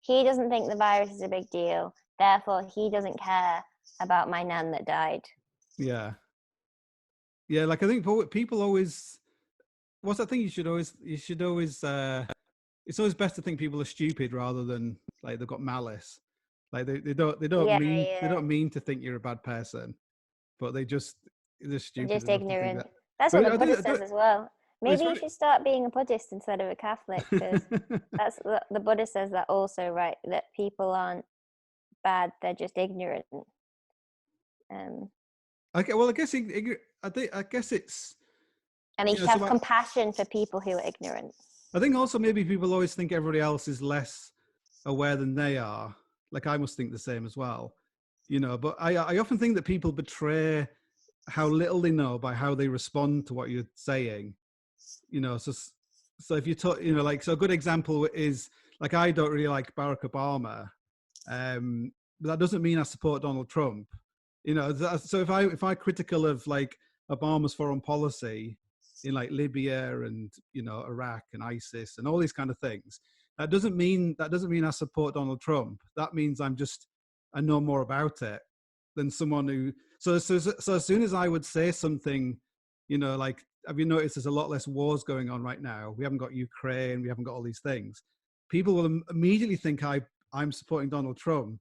he doesn't think the virus is a big deal, therefore he doesn't care about my nan that died. Yeah. Like I think people always. What's that thing? You should always. It's always best to think people are stupid rather than like they've got malice. Like they don't mean to think you're a bad person, but they're just stupid. Just ignorant. That's what the Buddhist says as well. Maybe you should start being a Buddhist instead of a Catholic, because that's the Buddhist says that also, right? That people aren't bad; they're just ignorant. Okay, well, I guess it's. And you should have compassion for people who are ignorant. I think also maybe people always think everybody else is less aware than they are. Like I must think the same as well, But I often think that people betray how little they know by how they respond to what you're saying. So if you talk, so a good example is like I don't really like Barack Obama, but that doesn't mean I support Donald Trump. So if I critical of like Obama's foreign policy in like Libya and Iraq and ISIS and all these kind of things, that doesn't mean I support Donald Trump. That means I know more about it than someone who. So as soon as I would say something, like, have you noticed there's a lot less wars going on right now? We haven't got Ukraine, we haven't got all these things. People will immediately think I'm supporting Donald Trump.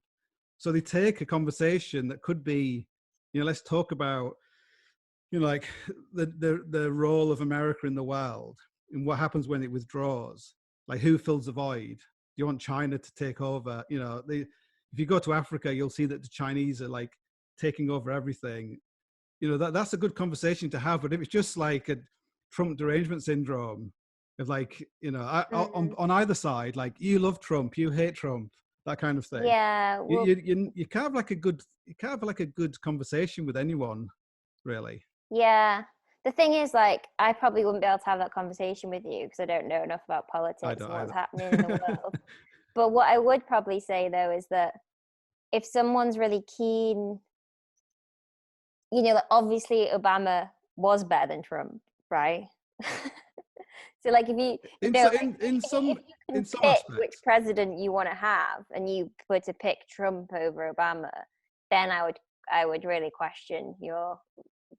So they take a conversation that could be, let's talk about, like the role of America in the world and what happens when it withdraws. Like who fills the void? Do you want China to take over? If you go to Africa, you'll see that the Chinese are like taking over everything. That's a good conversation to have. But if it's just like a Trump derangement syndrome of like, on either side, like you love Trump, you hate Trump, that kind of thing. Yeah. Well, you can't have like a good conversation with anyone, really. Yeah. The thing is, like, I probably wouldn't be able to have that conversation with you because I don't know enough about politics and what's happening in the world. But what I would probably say, though, is that if someone's really keen, like obviously Obama was better than Trump, right? So, like, if you in some pick aspects, which president you want to have, and you were to pick Trump over Obama, then I would really question your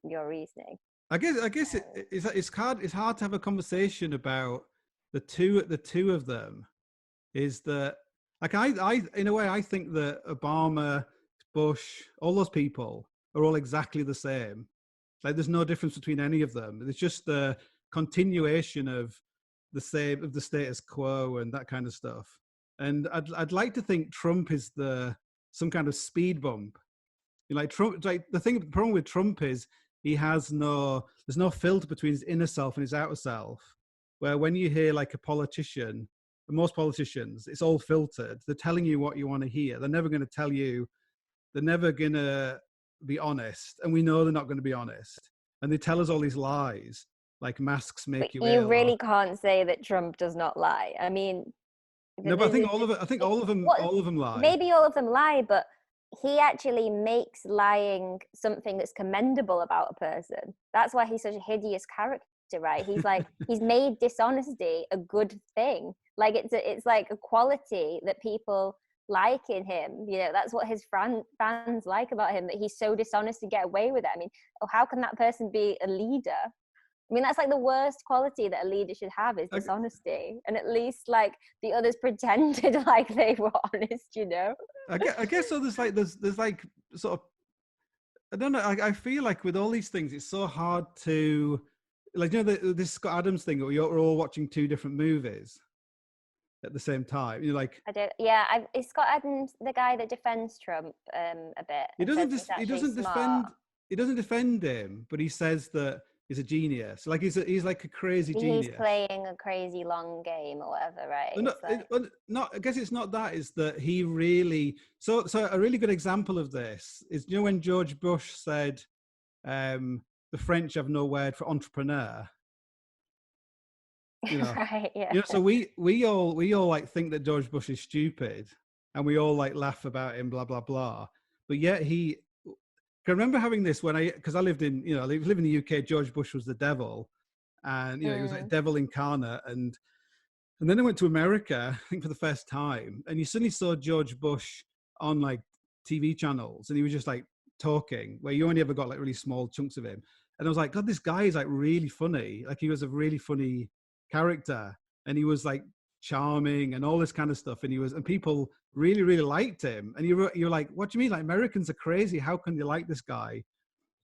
reasoning. I guess it's hard to have a conversation about the two of them. Is that like I in a way I think that Obama, Bush, all those people are all exactly the same. Like there's no difference between any of them. It's just the continuation of the status quo and that kind of stuff. And I'd like to think Trump is some kind of speed bump. Like Trump, like the problem with Trump is there's no filter between his inner self and his outer self. Where when you hear like a politician, most politicians, it's all filtered. They're telling you what you want to hear. They're never going to tell you. They're never going to be honest, and we know they're not going to be honest. And they tell us all these lies, like masks make you ill. You really can't say that Trump does not lie. I mean, no, but I think all of them lie. Maybe all of them lie, but he actually makes lying something that's commendable about a person. That's why he's such a hideous character, right? He's like he's made dishonesty a good thing. Like it's like a quality that people like in him. That's what his fans like about him, that he's so dishonest to get away with it. I mean, how can that person be a leader? I mean, that's like the worst quality that a leader should have is dishonesty. And at least like the others pretended like they were honest, I guess so. There's like sort of I don't know. I feel like with all these things, it's so hard to, like, you know, this Scott Adams thing where we're all watching two different movies at the same time. You're like, I don't. Yeah, is Scott Adams the guy that defends Trump a bit he and doesn't says he's he actually doesn't smart? defend him, but he says that he's a genius. Like he's like a crazy He's genius. playing a crazy long game or whatever, right? Well, no, It's like, not. I guess it's not that. Is that he really? So a really good example of this is, you know, when George Bush said, "The French have no word for entrepreneur." You know, right, yeah. you know. So we all like think that George Bush is stupid, and we all like laugh about him, blah blah blah. But yet he. I remember having this because I lived in, you know, I live in the UK. George Bush was the devil, and you know he was like devil incarnate, and then I went to America, I think for the first time, and you suddenly saw George Bush on like TV channels, and he was just like talking, where you only ever got like really small chunks of him. And I was like, God, this guy is like really funny. Like he was a really funny character, and he was like charming and all this kind of stuff. And people really, really liked him. And you're like, what do you mean? Like Americans are crazy. How can they like this guy?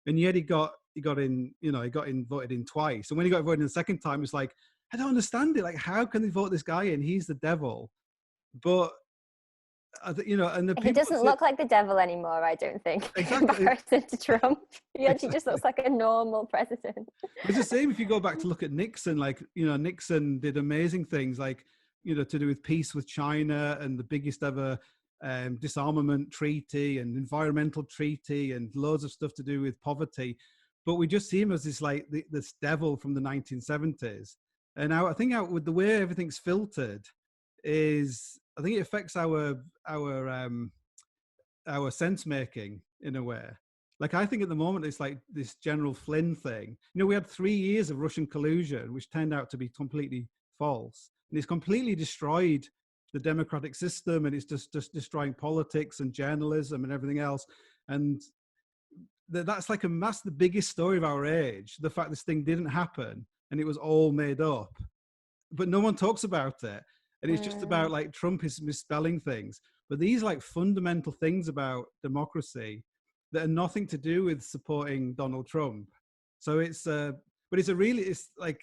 And yet he got in, you know, he got voted in twice. And when he got voted in the second time, it's like, I don't understand it. Like, how can they vote this guy in? He's the devil. But, you know, and the people... He doesn't look like the devil anymore, I don't think, exactly. in comparison to Trump. He actually just looks like a normal president. It's the same if you go back to look at Nixon. Like, you know, Nixon did amazing things, like, you know, to do with peace with China and the biggest ever disarmament treaty and environmental treaty and loads of stuff to do with poverty. But we just see him as this, like, this devil from the 1970s. And now I think with the way everything's filtered is, I think it affects our sense making in a way. Like, I think at the moment it's like this General Flynn thing. You know, we had 3 years of Russian collusion, which turned out to be completely false. And it's completely destroyed the democratic system, and it's just destroying politics and journalism and everything else. And that's the biggest story of our age. The fact this thing didn't happen and it was all made up, but no one talks about it. And it's just about like Trump is misspelling things. But these like fundamental things about democracy that are nothing to do with supporting Donald Trump. So it's like,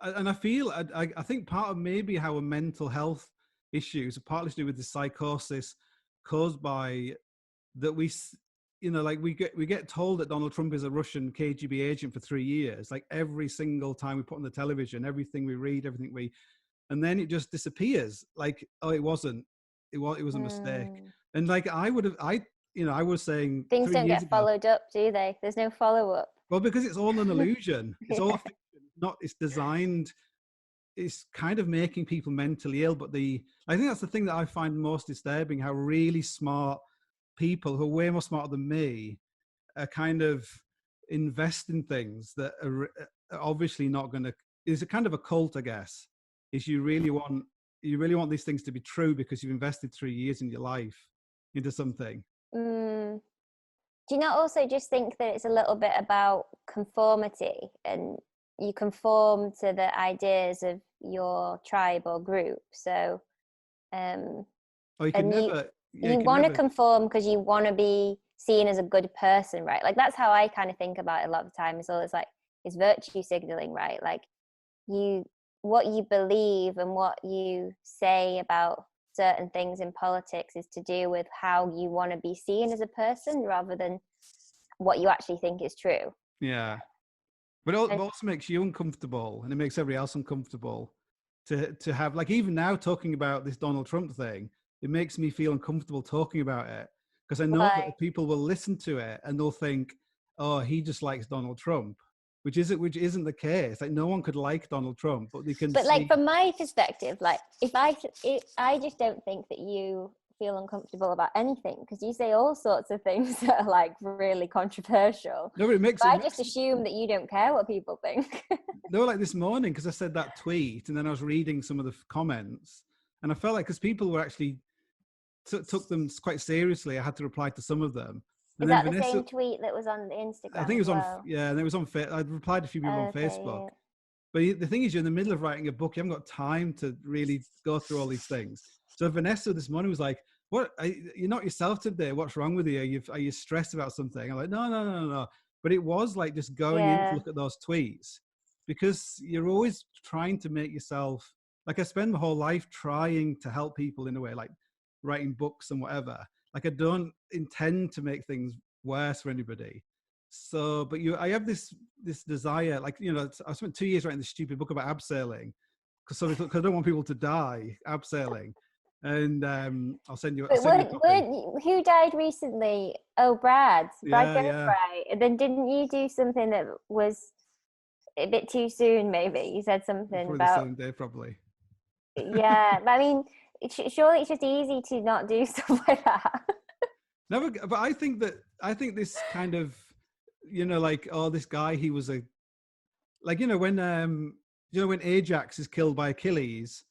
and I feel, I think part of maybe how a mental health issues are partly to do with the psychosis caused by that you know, like we get told that Donald Trump is a Russian KGB agent for 3 years, like every single time we put on the television, everything we read, and then it just disappears. Like, oh, it was a mistake. And like I was saying things don't get followed up, do they? There's no follow-up. Well, because it's all an illusion. It's all fiction. It's designed, it's kind of making people mentally ill. But I think that's the thing that I find most disturbing, how really smart people who are way more smarter than me are kind of invest in things that are obviously not going to, is a kind of a cult, I guess. Is you really want these things to be true because you've invested 3 years in your life into something. Do you not also just think that it's a little bit about conformity, and you conform to the ideas of your tribe or group? So, you want to conform because you want to be seen as a good person, right? Like that's how I kind of think about it a lot of the time. It's virtue signaling, right? Like what you believe and what you say about certain things in politics is to do with how you want to be seen as a person rather than what you actually think is true. Yeah. But it also makes you uncomfortable, and it makes everybody else uncomfortable to have, like, even now talking about this Donald Trump thing, it makes me feel uncomfortable talking about it because I know that people will listen to it and they'll think, oh, he just likes Donald Trump, which isn't the case. Like, no one could like Donald Trump, but they can. But like from my perspective, like I just don't think that you feel uncomfortable about anything because you say all sorts of things that are like really controversial. No, but I just assume that you don't care what people think. No, like this morning, because I said that tweet and then I was reading some of the comments and I felt like, because people were actually took them quite seriously, I had to reply to some of them. And is that the same tweet that was on the Instagram? I think it was and it was on. I'd replied to a few people on Facebook. Yeah. But the thing is, you're in the middle of writing a book. You haven't got time to really go through all these things. So Vanessa this morning was like, you're not yourself today. What's wrong with you? Are you stressed about something? I'm like, no. But it was like just going in to look at those tweets, because you're always trying to make yourself, like I spend my whole life trying to help people in a way, like writing books and whatever. Like I don't intend to make things worse for anybody. So, but I have this desire, like, I spent 2 years writing this stupid book about abseiling because I don't want people to die abseiling. And I'll send you a copy. Who died recently? Oh, Brad Yeah. Gilfry. And then didn't you do something that was a bit too soon? Maybe you said something Probably about the same day, probably. Yeah, I mean, surely it's just easy to not do stuff like that. Never, but I think this kind of, like, oh, this guy, he was when Ajax is killed by Achilles,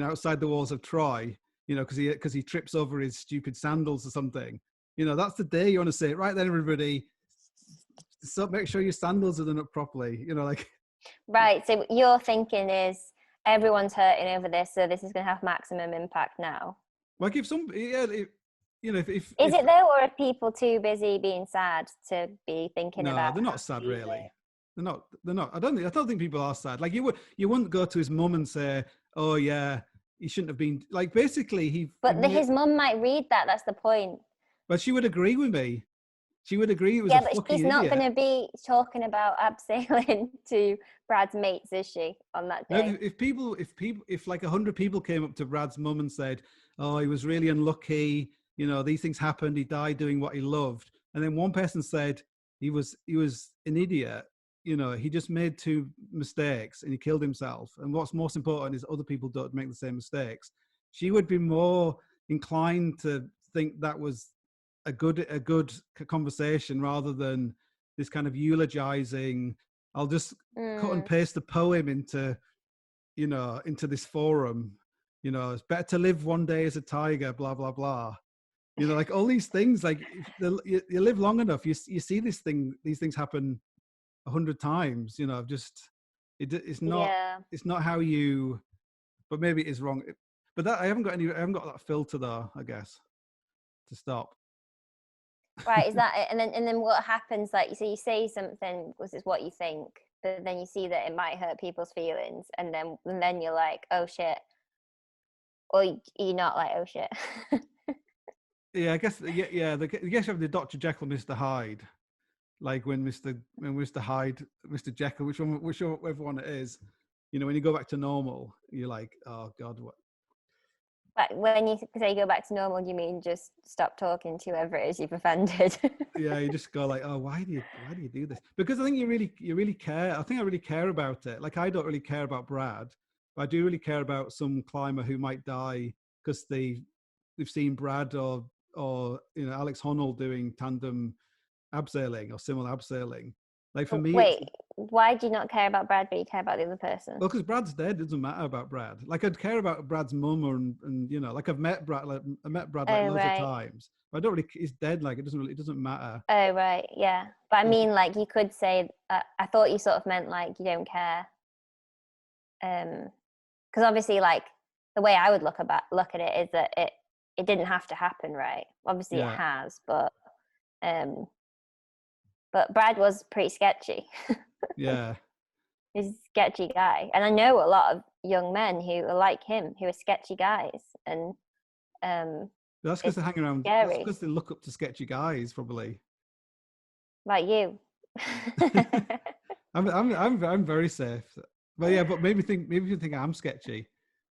outside the walls of Troy, because he trips over his stupid sandals or something. That's the day you want to say, right then, everybody, so make sure your sandals are done up properly. Like. Right. So your thinking is everyone's hurting over this, so this is going to have maximum impact now. Like if some, if is it though, or are people too busy being sad to be thinking about? No, they're not sad, really. They're not. I don't think people are sad. Like you wouldn't go to his mum and say, "Oh yeah, he shouldn't have been." Like basically, his mum might read that. That's the point. But she would agree with me. She would agree it was a fucking but she's not going to be talking about abseiling to Brad's mates, is she, on that day? No, if like 100 people came up to Brad's mum and said, "Oh, he was really unlucky. These things happened. He died doing what he loved," and then one person said he was an idiot. He just made 2 mistakes and he killed himself. And what's most important is other people don't make the same mistakes. She would be more inclined to think that was a good conversation rather than this kind of eulogizing. I'll just cut and paste the poem into this forum. It's better to live one day as a tiger, blah, blah, blah. Like all these things, like you live long enough, you see these things happen 100 times, it's not how you, but maybe it is wrong. But that I haven't got that filter though, I guess, to stop. Right, is that it? And then what happens, like, so you say something, this is what you think, but then you see that it might hurt people's feelings, and then you're like, oh shit, or you're not like, oh shit. Yeah, I guess, yeah. I guess you have the Dr. Jekyll, Mr. Hyde. Like when Mr. Hyde, Mr. Jekyll, whichever one it is, when you go back to normal, you're like, oh God, what? But when you say go back to normal, do you mean just stop talking to whoever it is you've offended? Yeah, you just go like, oh, why do you do this? Because I think you really care. I think I really care about it. Like I don't really care about Brad, but I do really care about some climber who might die because they've seen Brad or Alex Honnold doing tandem abseiling or similar abseiling. Like for me, wait, why do you not care about Brad but you care about the other person? Well, because Brad's dead, it doesn't matter about Brad. Like I'd care about Brad's mum and like I've met Brad, loads of times. But I don't really. He's dead. Like it doesn't matter. Oh right, yeah. But I mean, like you could say. I thought you sort of meant like you don't care. Because obviously, like the way I would look at it is that it didn't have to happen, right? Obviously, it has, but Brad was pretty sketchy. Yeah. He's a sketchy guy. And I know a lot of young men who are like him, who are sketchy guys. And that's because they hang around. Scary. That's because they look up to sketchy guys, probably. Like you. I'm very safe. But yeah, but maybe you think I'm sketchy.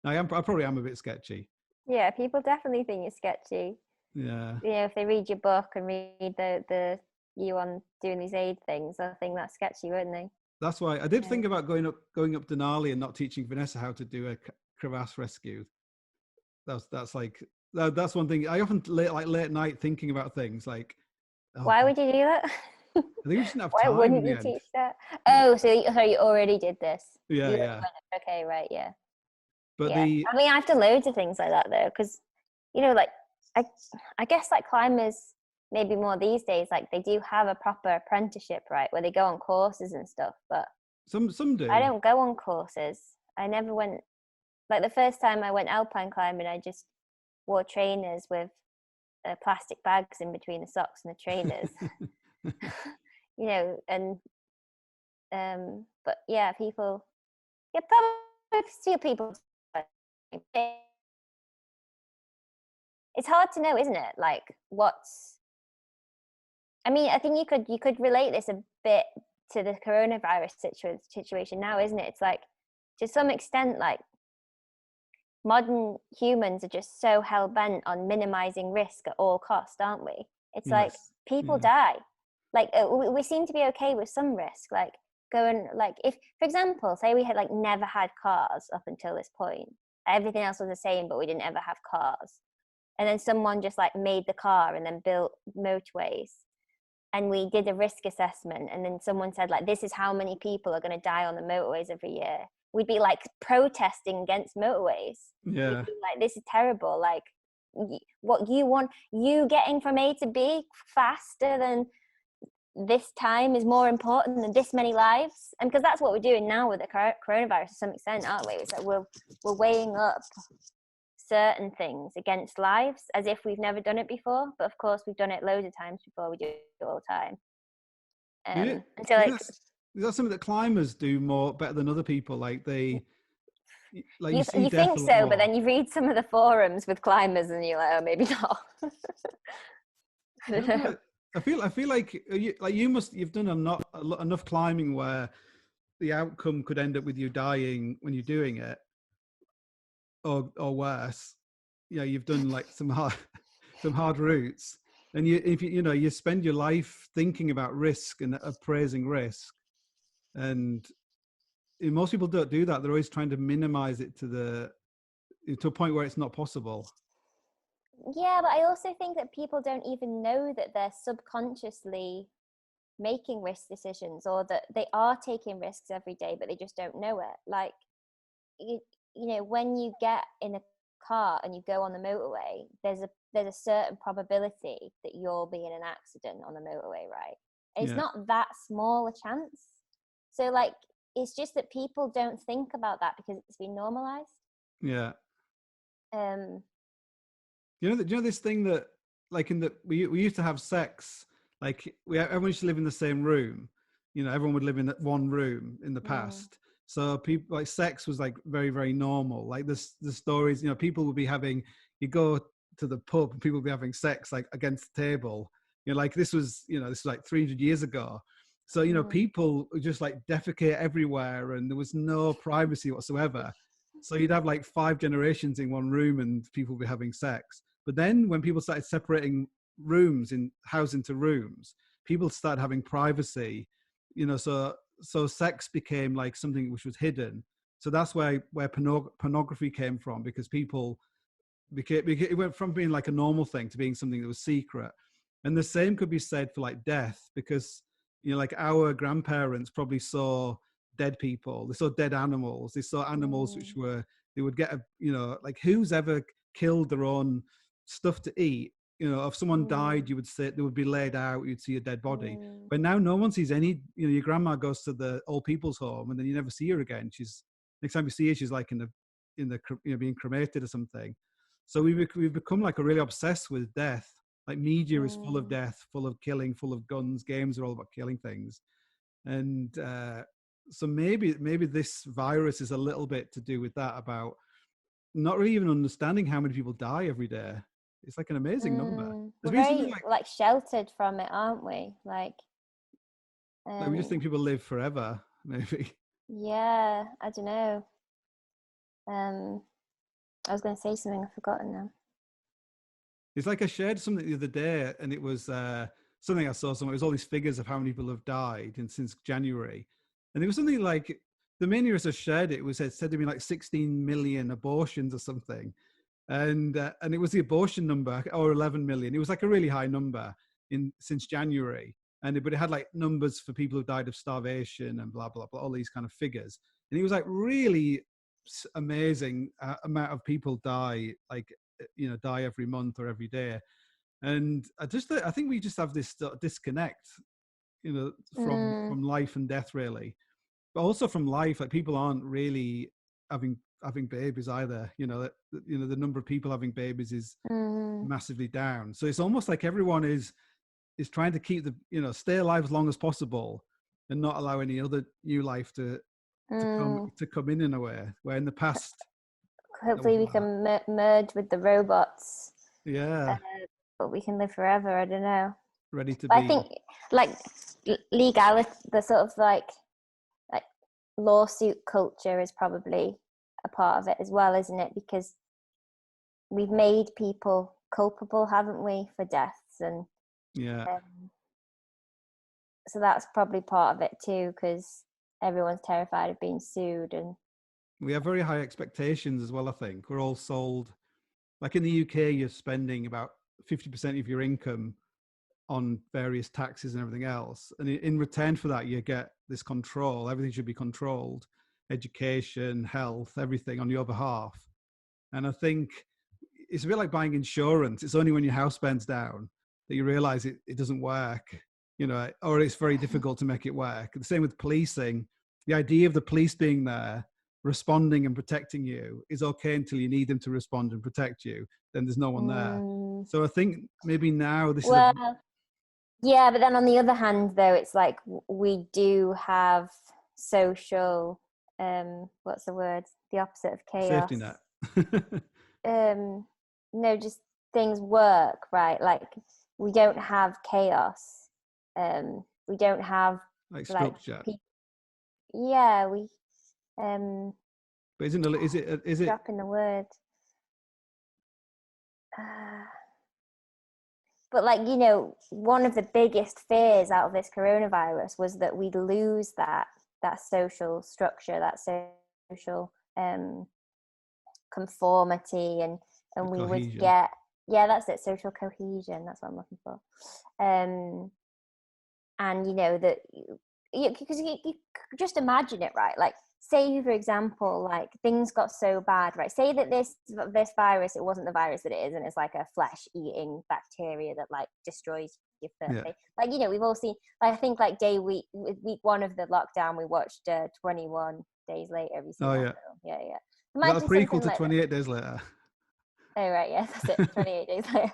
I probably am a bit sketchy. Yeah, people definitely think you're sketchy. Yeah. If they read your book and read the you on doing these aid things, I think that's sketchy, wouldn't they? That's why I did think about going up Denali and not teaching Vanessa how to do a crevasse rescue. That's one thing. I often late night thinking about things like. Oh, why would you do that? I think we just didn't have time. Why wouldn't you teach that? Oh, so you already did this. Yeah. Okay, right, yeah. But I mean, I've done loads of things like that though, because like I guess like climbers maybe more these days, like they do have a proper apprenticeship, right, where they go on courses and stuff. But some do. I don't go on courses. I never went. Like the first time I went alpine climbing, I just wore trainers with plastic bags in between the socks and the trainers. You know, and but yeah, people, yeah, probably still people. It's hard to know, isn't it? Like, what's, I mean, I think you could relate this a bit to the coronavirus situation now, isn't it? It's like, to some extent, like, modern humans are just so hell-bent on minimizing risk at all costs, aren't we? It's like, people die. Like, we seem to be okay with some risk, like going, like, if, for example, say we had like never had cars up until this point, everything else was the same, but we didn't ever have cars. And then someone just like made the car and then built motorways. And we did a risk assessment. And then someone said, like, this is how many people are going to die on the motorways every year. We'd be like protesting against motorways. Yeah. We'd be like, this is terrible. Like, what you want, you getting from A to B faster than this time is more important than this many lives. And because that's what we're doing now with the coronavirus to some extent, aren't we? It's like we're weighing up certain things against lives as if we've never done it before, but of course we've done it loads of times before. We do it all the time. So like, is that something that climbers do more better than other people? Like they, like you think so, more. But then you read some of the forums with climbers and you're like, oh, maybe not. I don't know. I feel like you've done enough climbing where the outcome could end up with you dying when you're doing it, or worse. Yeah, you've done like some hard routes, and you spend your life thinking about risk and appraising risk, and most people don't do that. They're always trying to minimize it to a point where it's not possible. Yeah, but I also think that people don't even know that they're subconsciously making risk decisions, or that they are taking risks every day, but they just don't know it. Like, you know, when you get in a car and you go on the motorway, there's a certain probability that you'll be in an accident on the motorway, right? And it's not that small a chance. So like, it's just that people don't think about that because it's been normalized. Yeah. You know this thing that, like, we used to have sex, like everyone used to live in the same room. You know, everyone would live in one room in the past. So people, like, sex was like very, very normal. Like the stories, you know, people would be having, you go to the pub and people would be having sex like against the table. You know, like this was like 300 years ago. So, you know, people would just like defecate everywhere and there was no privacy whatsoever. So you'd have like 5 generations in one room and people would be having sex. But then when people started separating rooms in house into rooms, people started having privacy, you know, so sex became like something which was hidden. So that's where pornography came from, because people it went from being like a normal thing to being something that was secret. And the same could be said for like death, because, you know, like our grandparents probably saw dead people, they saw dead animals, they saw animals which were, they would get like, who's ever killed their own stuff to eat? You know, if someone died, you would say they would be laid out, you'd see a dead body. But now no one sees any. You know, your grandma goes to the old people's home and then you never see her again. Next time you see her, she's like in the being cremated or something. So we've become like a really obsessed with death. Like media is full of death, full of killing, full of guns. Games are all about killing things. And so maybe this virus is a little bit to do with that, about not really even understanding how many people die every day. It's like an amazing number. We're very like sheltered from it, aren't we? Like we just think people live forever, maybe. Yeah, I don't know. I was going to say something, I've forgotten now. It's like I shared something the other day, and it was something I saw somewhere. It was all these figures of how many people have died since January, and it was something like, the miniatures I shared it was said to be like 16 million abortions or something, and it was the abortion number, or 11 million. It was like a really high number since January, but it had like numbers for people who died of starvation and blah blah blah, all these kind of figures, and it was like really amazing amount of people die, like, you know, die every month or every day. And I think we just have this disconnect, you know, from life and death, really, but also from life. Like, people aren't really having babies either. The number of people having babies is massively down. So it's almost like everyone is trying to keep stay alive as long as possible and not allow any other new life to come in a way where in the past. Hopefully we can merge with the robots. Yeah. But we can live forever. I don't know. Ready to but be. I think like legality, the sort of like lawsuit culture is probably a part of it as well, isn't it? Because we've made people culpable, haven't we, for deaths, and so that's probably part of it too, because everyone's terrified of being sued. And we have very high expectations as well. I think we're all sold, like in the UK, you're spending about 50% of your income on various taxes and everything else, and in return for that you get this control. Everything should be controlled, education, health, everything on your behalf. And I think it's a bit like buying insurance. It's only when your house burns down that you realize it doesn't work, or it's very difficult to make it work. The same with policing. The idea of the police being there responding and protecting you is okay until you need them to respond and protect you. Then there's no one there. So I think maybe now this is yeah, but then on the other hand, though, it's like we do have social, what's the word? The opposite of chaos. Safety net. No, just things work, right? Like we don't have chaos. We don't have like structure. Yeah, we. But is it? Dropping the word. But like, one of the biggest fears out of this coronavirus was that we'd lose that social structure, that social conformity, and we cohesion. Would get, that's it, social cohesion. That's what I'm looking for. And that because you just imagine it, right? Like, say, for example, like things got so bad, right? Say that this virus, it wasn't the virus that it is, and it's like a flesh-eating bacteria that like destroys your first day. Like, we've all seen, like, I think like week one of the lockdown, we watched 21 Days Later. Have you seen that film? Yeah. Imagine that a prequel to 28 Days Later. Oh, right, yeah, that's it, 28 Days Later.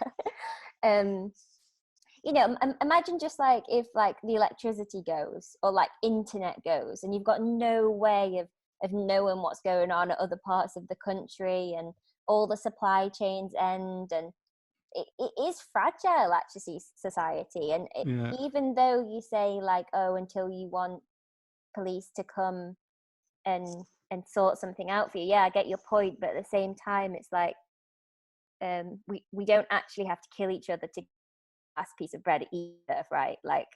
Imagine just like if like the electricity goes or like internet goes and you've got no way of knowing what's going on at other parts of the country, and all the supply chains end, and it is fragile, actually, society. And even though you say like, oh, until you want police to come and sort something out for you, I get your point, but at the same time it's like we don't actually have to kill each other to last piece of bread either, right? Like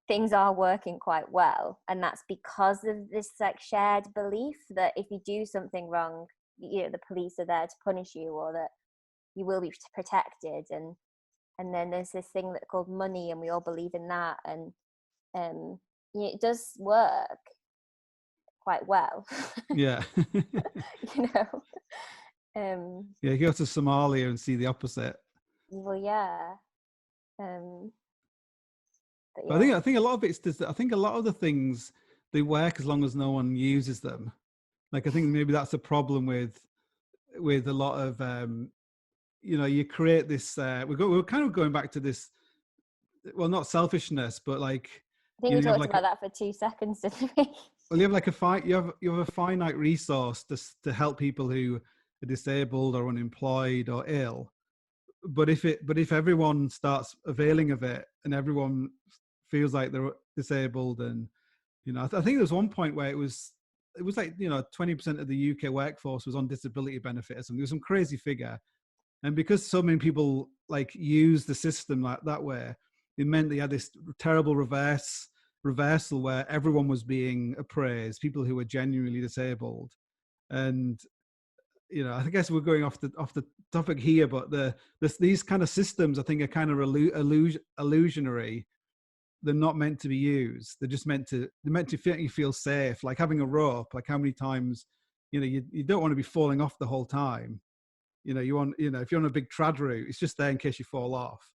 things are working quite well, and that's because of this like shared belief that if you do something wrong, the police are there to punish you, or that you will be protected. And then there's this thing that's called money, and we all believe in that, and it does work quite well. Yeah. You go to Somalia and see the opposite. Well, yeah. But I think a lot of it's just, I think a lot of the things, they work as long as no one uses them. Like, I think maybe that's a problem with a lot of you create this we're kind of going back to this, well, not selfishness, but like I think we talked about that for 2 seconds, didn't we? Well, you have like you have a finite resource to help people who are disabled or unemployed or ill. But if everyone starts availing of it and everyone feels like they're disabled, and I think there was one point where it was like 20% of the UK workforce was on disability benefit or something. It was some crazy figure, and because so many people like use the system like that way, it meant they had this terrible reversal where everyone was being appraised, people who were genuinely disabled. And I guess we're going off the topic here, but these kind of systems, I think, are kind of illusionary. They're not meant to be used. They're meant to make you feel safe, like having a rope. Like, how many times, you don't want to be falling off the whole time. You want, if you're on a big trad route, it's just there in case you fall off.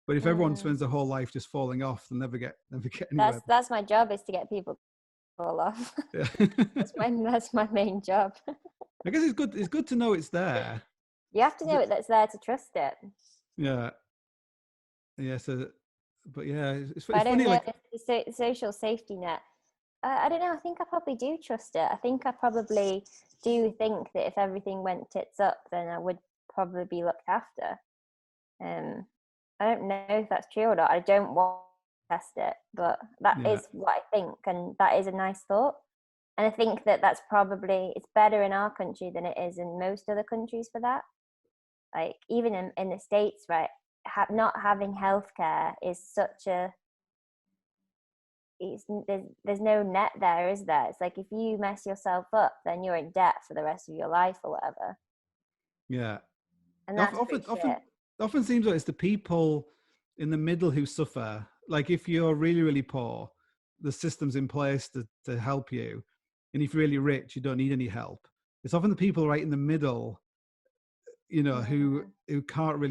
But if everyone spends their whole life just falling off, they'll never get anywhere. That's my job, is to get people to fall off. Yeah. That's my main job. I guess it's good to know it's there. You have to know that's there to trust it. Yeah. Yeah. So, but yeah, it's But I don't funny. know Like, if the social safety net. I don't know. I think I probably do trust it. I think I probably do think that if everything went tits up, then I would probably be looked after. I don't know if that's true or not. I don't want to test it, but that yeah. is what I think, and that is a nice thought. And I think that that's probably, it's better in our country than it is in most other countries for that. Like even in the States, right? Not having healthcare is such a, there's no net there, is there? It's like if you mess yourself up, then you're in debt for the rest of your life or whatever. Yeah. And that's pretty shit. Often seems like it's the people in the middle who suffer. Like if you're really, really poor, the system's in place to help you. And if you're really rich, you don't need any help. It's often the people right in the middle, you know, who can't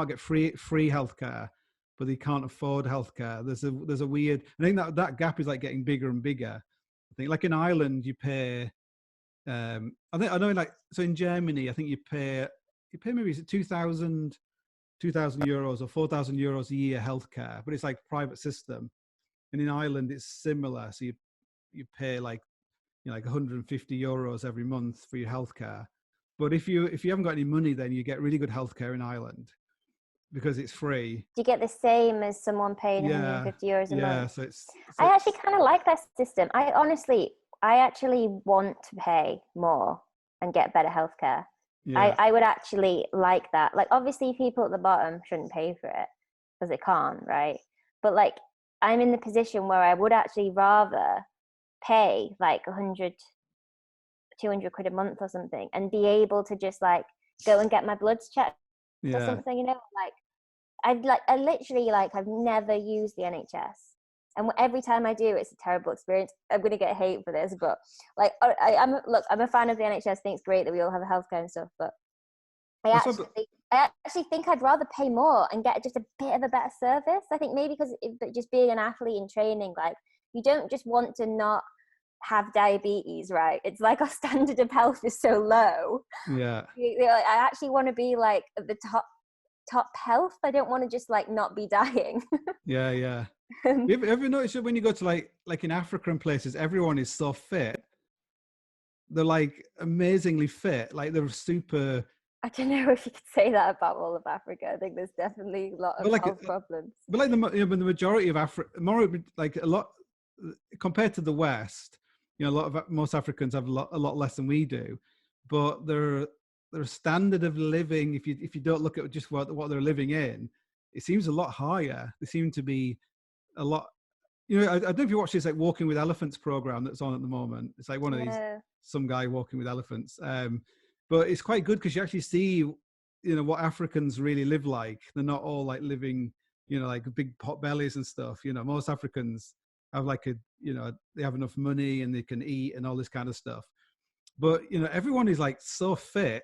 get free healthcare, but they can't afford healthcare. There's a weird, I think that gap is like getting bigger and bigger. I think like in Ireland, you pay, I know like, so in Germany, I think you pay maybe is it 2,000 euros or 4,000 euros a year healthcare, but it's like private system. And in Ireland, it's similar. So you pay like, you know, like 150 euros every month for your healthcare. But if you haven't got any money, then you get really good healthcare in Ireland because it's free. Do you get the same as someone paying Yeah, 150 euros a month? So I actually kind of like that system. I actually want to pay more and get better healthcare. yeah, I would actually like that. Like, obviously, people at the bottom shouldn't pay for it because they can't, right? But like, I'm in the position where I would actually rather pay like 100, 200 quid a month or something and be able to just like go and get my bloods checked or yeah. something, you know? Like, I literally, like, I've never used the NHS. And every time I do, it's a terrible experience. I'm going to get hate for this, but like, I'm a fan of the NHS. I think it's great that we all have a healthcare and stuff, but I actually think I'd rather pay more and get just a bit of a better service. I think maybe because just being an athlete in training, like, you don't just want to not have diabetes, right? It's like our standard of health is so low. Yeah. I actually want to be like at the top health. I don't want to just like not be dying. Yeah. Have you ever noticed that when you go to like in Africa and places, everyone is so fit. They're like amazingly fit. Like they're super. I don't know if you could say that about all of Africa. I think there's definitely a lot of health problems. But like the majority of Africa, more like a lot compared to the West, you know, most Africans have a lot less than we do, but their standard of living, if you don't look at just what they're living in, it seems a lot higher. They seem to be a lot. You know, I don't know if you watch this like Walking with Elephants program that's on at the moment. It's like one of these, some guy walking with elephants. But it's quite good because you actually see, you know, what Africans really live like. They're not all like living, you know, like big pot bellies and stuff. You know, most Africans have like they have enough money and they can eat and all this kind of stuff. But, you know, everyone is like so fit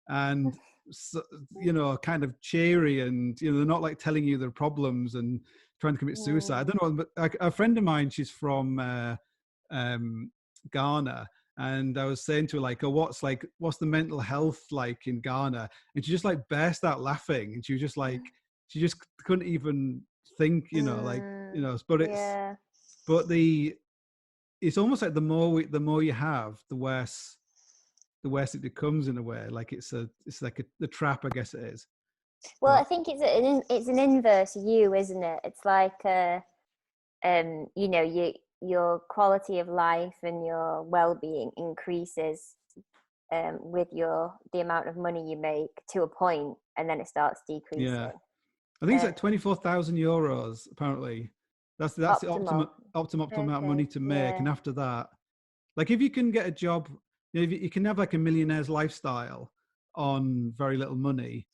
and, so, you know, kind of cheery, and, you know, they're not like telling you their problems and trying to commit suicide. I don't know, but a friend of mine, she's from Ghana. And I was saying to her, like, what's the mental health like in Ghana? And she just like burst out laughing. And she was just like, she just couldn't even think, you know, like, you know, but it's almost like the more you have, the worse it becomes in a way. Like it's like the trap, I guess it is. Well, I think it's an inverse you, isn't it? It's like, you know, your quality of life and your well-being increases with the amount of money you make to a point, and then it starts decreasing. Yeah, I think it's like 24,000 euros apparently. That's the optimal amount of money to make. And after that, like if you can get a job, you know, you can have like a millionaire's lifestyle on very little money,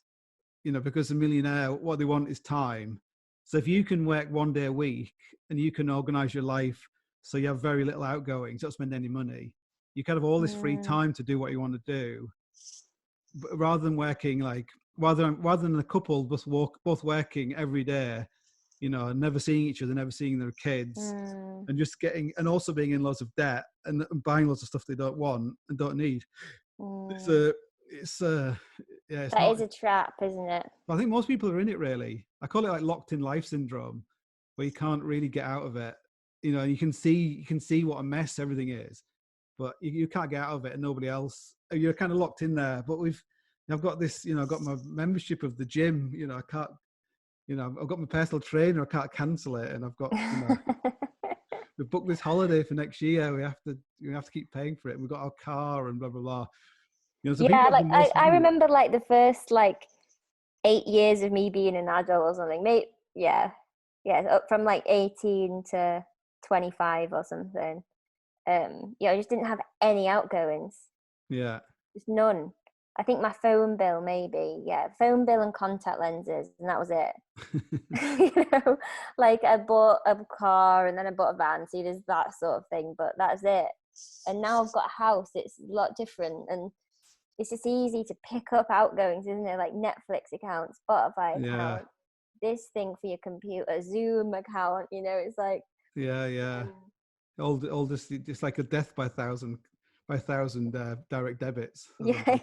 you know, because a millionaire, what they want is time. So if you can work 1 day a week and you can organize your life so you have very little outgoings, don't spend any money, you kind of all this free time to do what you want to do. But rather than working rather than a couple both working every day, you know, never seeing each other, never seeing their kids, and just also being in lots of debt and buying lots of stuff they don't want and don't need. It's a yeah, it's That not. is a trap, isn't it? I think most people are in it, really. I call it like locked in life syndrome, where you can't really get out of it. You know, you can see what a mess everything is, but you can't get out of it, and nobody else. You're kind of locked in there. But I've got this, you know, I've got my membership of the gym. You know, I can't, you know, I've got my personal trainer. I can't cancel it, and I've got, you know, we've booked this holiday for next year. We have to keep paying for it. And we've got our car and blah blah blah. You know, so people Yeah, have like the most I money. remember like the first like 8 years of me being an adult or something. Maybe, yeah, up from like 18 to 25 or something. Yeah, I just didn't have any outgoings, Yeah. just none. I think my phone bill, maybe, yeah, phone bill and contact lenses, and that was it. You know, like I bought a car and then I bought a van, so there's that sort of thing, but that's it. And now I've got a house, it's a lot different, and it's just easy to pick up outgoings, isn't it? Like Netflix account, Spotify Yeah. account, this thing for your computer, Zoom account, you know, it's like Yeah. All this, just like a death by thousand direct debits. yeah.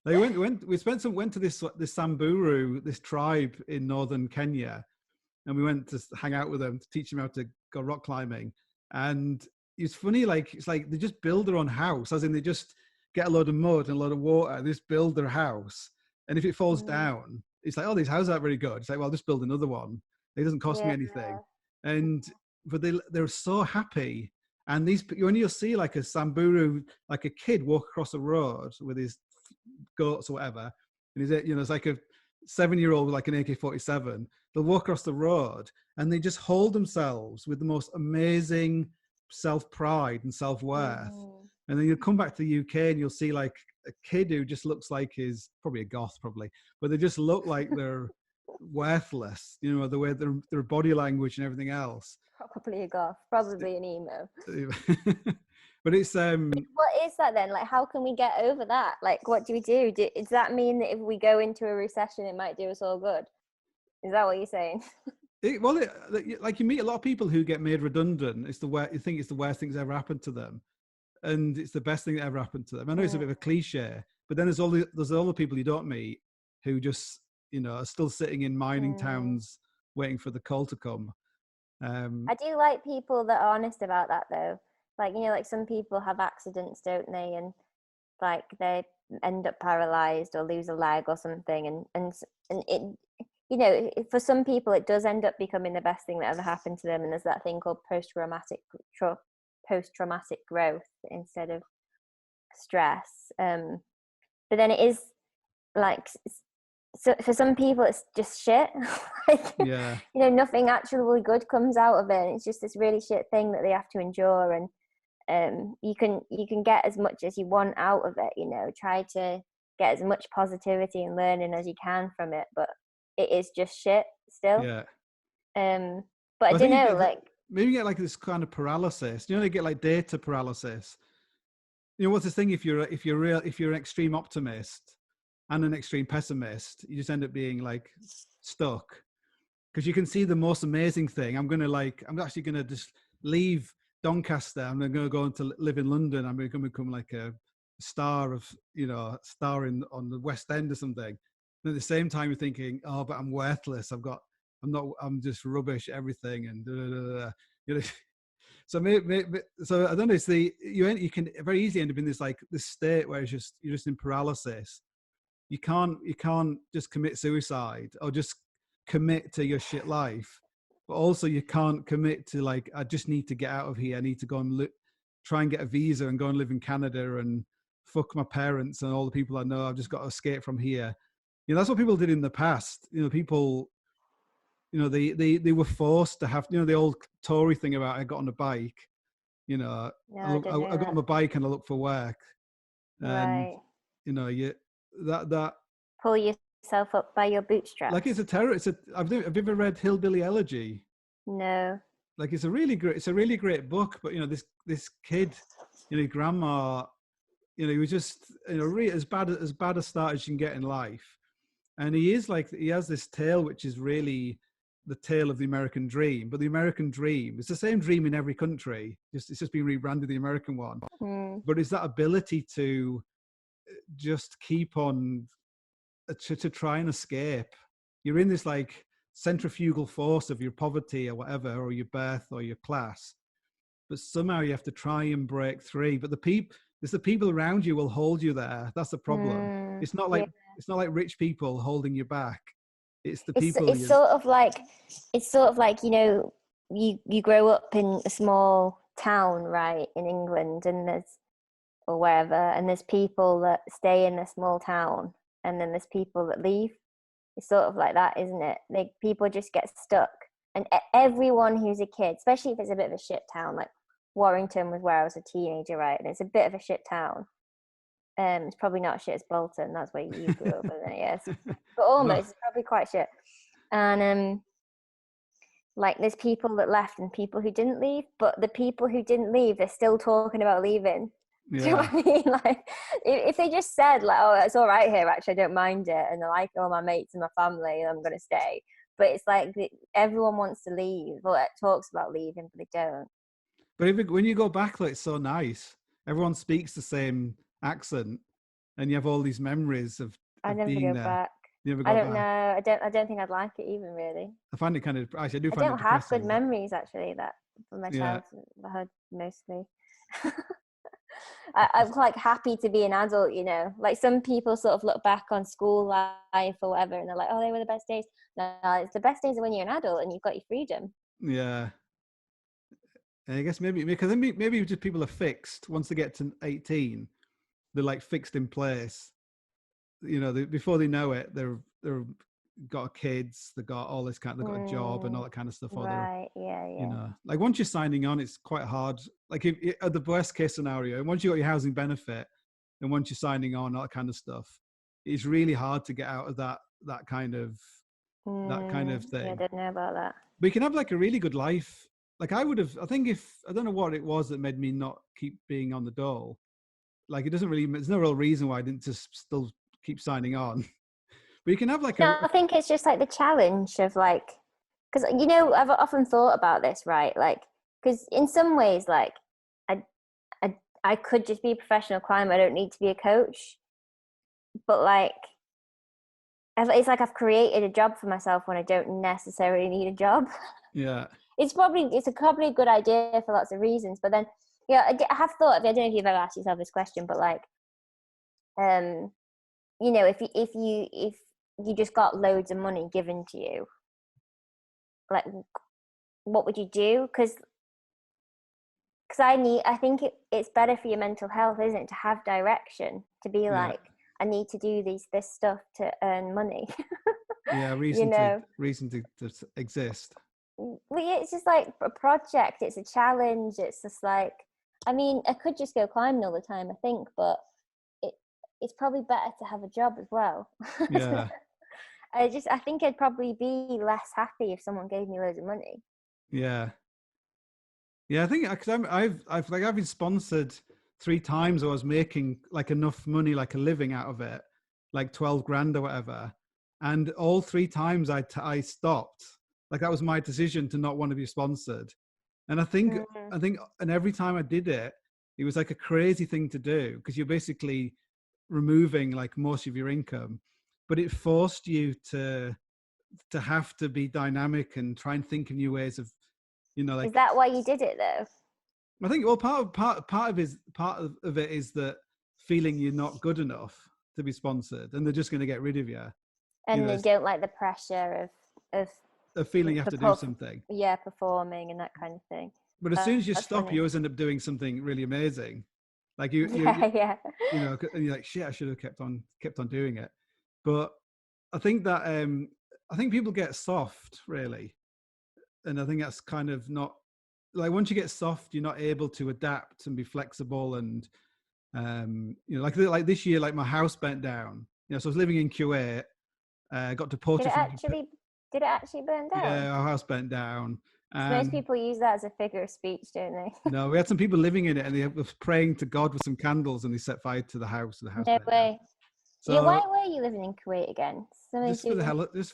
They went to this Samburu, this tribe in northern Kenya, and we went to hang out with them to teach them how to go rock climbing. And it's funny, like it's like they just build their own house, as in they just get a load of mud and a load of water, they just build their house. And if it falls down, it's like, oh, these houses aren't very good. It's like, well, I'll just build another one. It doesn't cost me anything. And but they're so happy. And when you see like a Samburu, like a kid walk across a road with his goats or whatever, and it's like a 7-year-old with like an AK-47, they'll walk across the road and they just hold themselves with the most amazing self-pride and self-worth. And then you'll come back to the UK and you'll see like a kid who just looks like he's probably a goth, but they just look like they're worthless, you know, the way their body language and everything else. Probably a goth, probably an emo. But it's what is that then? Like, how can we get over that? Like, what do we do? Does that mean that if we go into a recession, it might do us all good? Is that what you're saying? Like you meet a lot of people who get made redundant. You think it's the worst thing that's ever happened to them, and it's the best thing that ever happened to them. I know it's a bit of a cliche, but then there's all the people you don't meet who just, you know, are still sitting in mining towns waiting for the coal to come. I do like people that are honest about that, though. Like, you know, like some people have accidents, don't they? And like they end up paralyzed or lose a leg or something. And it, you know, for some people, it does end up becoming the best thing that ever happened to them. And there's that thing called post-traumatic growth instead of stress. But then it is like, so for some people it's just shit. Like, yeah, you know, nothing actually good comes out of it. It's just this really shit thing that they have to endure. And you can get as much as you want out of it, you know, try to get as much positivity and learning as you can from it, but it is just shit still. Yeah. But I don't know, like maybe you get like this kind of paralysis. You know, they get like data paralysis. You know, what's this thing? If you're an extreme optimist and an extreme pessimist, you just end up being like stuck, because you can see the most amazing thing. I'm actually gonna just leave Doncaster. I'm going to go on to live in London. I'm going to become like a star on the West End or something. And at the same time, you're thinking, oh, but I'm worthless. I'm just rubbish, everything. And you know, so so I don't know. You can very easily end up in this state where you're just in paralysis. You can't just commit suicide or just commit to your shit life. But also you can't commit to like, I just need to get out of here. I need to go and try and get a visa and go and live in Canada and fuck my parents and all the people I know. I've just got to escape from here. You know, that's what people did in the past. You know, people, you know, they were forced to have, you know, the old Tory thing about I got on a bike, you know, I got on my bike and I looked for work. And, you know, that pull yourself up by your bootstraps. Like it's a terror. Have you ever read Hillbilly Elegy? No. Like it's a really great book. But you know, this kid, you know, grandma, you know, he was just, you know, really as bad a start as you can get in life. And he has this tale which is really the tale of the American dream. But the American dream, it's the same dream in every country. It's just been rebranded the American one. But it's that ability to just keep on to try and escape. You're in this like centrifugal force of your poverty or whatever, or your birth or your class, but somehow you have to try and break free. But it's the people around you will hold you there. That's the problem. It's not like rich people holding you back. It's the people. It's sort of like you know, you grow up in a small town, right, in England, and or wherever, and there's people that stay in a small town, and then there's people that leave. It's sort of like that, isn't it? Like people just get stuck, and everyone who's a kid, especially if it's a bit of a shit town, like Warrington was where I was a teenager, right, and it's a bit of a shit town. It's probably not shit as Bolton. That's where you grew up, isn't it? Yes, but almost. It's probably quite shit. And like there's people that left and people who didn't leave, but the people who didn't leave, they're still talking about leaving. Yeah. Do you know what I mean? Like if they just said like, oh, it's all right here, actually I don't mind it, and I like all my mates and my family and I'm gonna stay, but it's like everyone wants to leave or talks about leaving, but they don't. But when you go back, like, it's so nice. Everyone speaks the same accent, and you have all these memories of being there. Back. You never go I don't back. know. I don't think I'd like it even, really. I find it kind of. Actually, I do find it. I don't have good memories actually that from my childhood mostly. I'm quite happy to be an adult, you know. Like some people sort of look back on school life or whatever, and they're like, "Oh, they were the best days." No, it's the best days are when you're an adult and you've got your freedom. Yeah. And I guess maybe just people are fixed once they get to 18. They're like fixed in place. You know, before they know it, they're got kids, they got all this kind, they've got a job and all that kind of stuff. Right, yeah. You know, like once you're signing on, it's quite hard. Like if at the worst case scenario, and once you got your housing benefit, and once you're signing on, all that kind of stuff, it's really hard to get out of that kind of thing. Yeah, I didn't know about that. But you can have like a really good life. Like I don't know what it was that made me not keep being on the dole. Like there's no real reason why I didn't just still keep signing on. But you can have like I think it's just like the challenge of like, because, you know, I've often thought about this, right? Like, because in some ways, like, I could just be a professional climber. I don't need to be a coach. But like, it's like I've created a job for myself when I don't necessarily need a job. Yeah. It's probably a good idea for lots of reasons. But then, yeah, I have thought of it. I don't know if you've ever asked yourself this question, but like, you know, if you just got loads of money given to you, like what would you do? Because I think it's better for your mental health, isn't it, to have direction, to be like, I need to do this stuff to earn money. Yeah, reason to exist. Well, yeah, it's just like a project, it's a challenge, it's just like, I mean, I could just go climbing all the time, I think, but it's probably better to have a job as well. Yeah. I think I'd probably be less happy if someone gave me loads of money. Yeah. Yeah, I think because I've been sponsored 3 times. I was making like enough money, like a living out of it, like 12 grand or whatever. And all 3 times I stopped. Like that was my decision to not want to be sponsored. And I think, and every time I did it, it was like a crazy thing to do because you're basically removing like most of your income, but it forced you to have to be dynamic and try and think of new ways of, you know, like. Is that why you did it though? I think, well, part of it is that feeling you're not good enough to be sponsored and they're just going to get rid of you. And they don't like the pressure of feeling you have to do something. Yeah, performing and that kind of thing. But as soon as you stop, you always end up doing something really amazing. Like you you know, and you're like, shit, I should have kept on doing it. But I think that I think people get soft, really, and I think that's kind of not like once you get soft, you're not able to adapt and be flexible. And you know, like this year, like my house burnt down. You know, so I was living in Kuwait. Got deported. Did it actually burn down? Yeah, our house burnt down. Most people use that as a figure of speech, don't they? No, we had some people living in it, and they were praying to God with some candles, and they set fire to the house. No way. So, yeah, why were you living in Kuwait again? Just for the hell of it.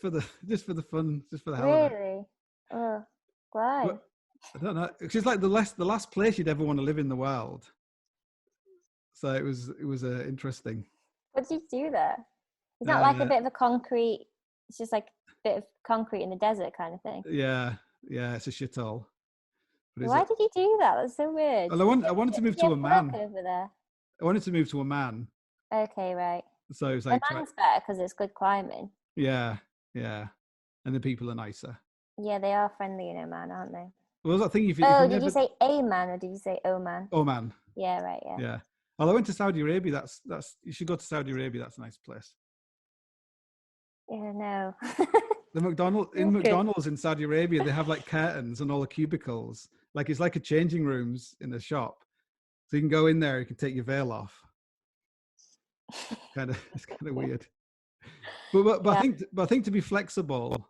Really? Oh, why? But, I don't know. It's like the last place you'd ever want to live in the world. So it was interesting. What did you do there? It's not like a bit of a concrete. It's just like a bit of concrete in the desert kind of thing. Yeah, it's a shithole. Why did you do that? That's so weird. Well, I wanted to move to a man. Over there. I wanted to move to a man. Okay, right. So it was like a man's better because it's good climbing. Yeah, and the people are nicer. Yeah, they are friendly in Oman, aren't they? Well, I think did you say a man or did you say Oman? Oman. Yeah, right. Yeah. Well, I went to Saudi Arabia. That's you should go to Saudi Arabia. That's a nice place. Yeah, no. The McDonald's in Saudi Arabia, they have like curtains on all the cubicles. Like it's like a changing rooms in the shop. So you can go in there, you can take your veil off. It's kind of weird. But I think to be flexible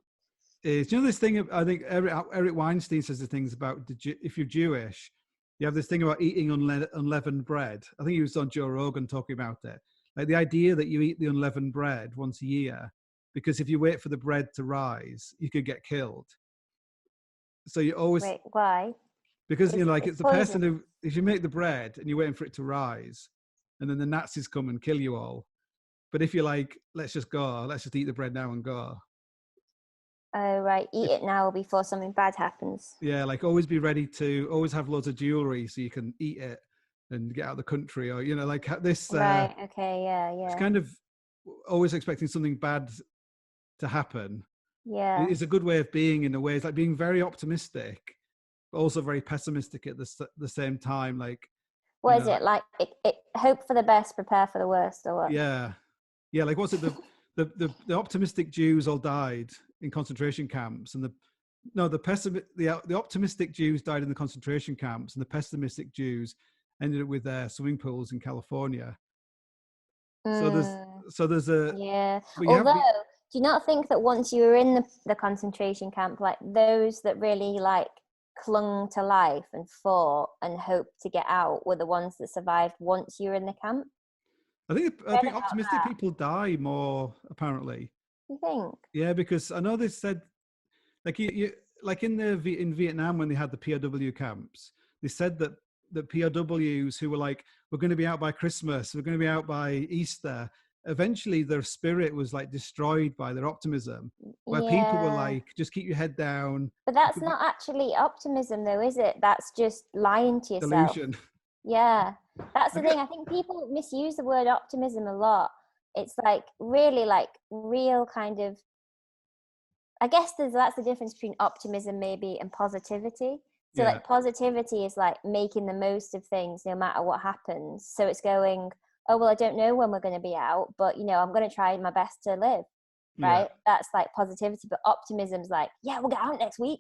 is, this thing. I think Eric Weinstein says the things about if you're Jewish, you have this thing about eating unleavened bread. I think he was on Joe Rogan talking about it. Like the idea that you eat the unleavened bread once a year, because if you wait for the bread to rise, you could get killed. So you always wait. Why? Because it's the person who, if you make the bread and you're waiting for it to rise, and then the Nazis come and kill you all. But if you're like, let's just eat the bread now and go. Oh, right. Eat it now before something bad happens. Yeah, like always be ready to always have loads of jewelry so you can eat it and get out of the country, or like this. Right. Okay. Yeah. It's kind of always expecting something bad to happen. Yeah, it's a good way of being, in a way. It's like being very optimistic, but also very pessimistic at the same time. Like, what is it like? It hope for the best, prepare for the worst, or what? Yeah. Like, what's it? The optimistic Jews all died in concentration camps, and the optimistic Jews died in the concentration camps, and the pessimistic Jews ended up with their swimming pools in California. So there's a yeah. Although, do you not think that once you were in the concentration camp, like those that really like clung to life and fought and hoped to get out were the ones that survived once you were in the camp? I think optimistic people die more, apparently. You think? Yeah, because I know they said, like you like in Vietnam when they had the POW camps, they said that the POWs who were like, we're going to be out by Christmas, we're going to be out by Easter, eventually their spirit was like destroyed by their optimism, where people were like, just keep your head down. But that's not actually optimism though, is it? That's just lying to yourself. Delusion. Yeah, that's the thing. I think people misuse the word optimism a lot. It's like really like real kind of, I guess that's the difference between optimism maybe and positivity. So like positivity is like making the most of things no matter what happens. So it's going, oh, well, I don't know when we're going to be out, but I'm going to try my best to live. Right. Yeah. That's like positivity. But optimism's like, yeah, we'll get out next week.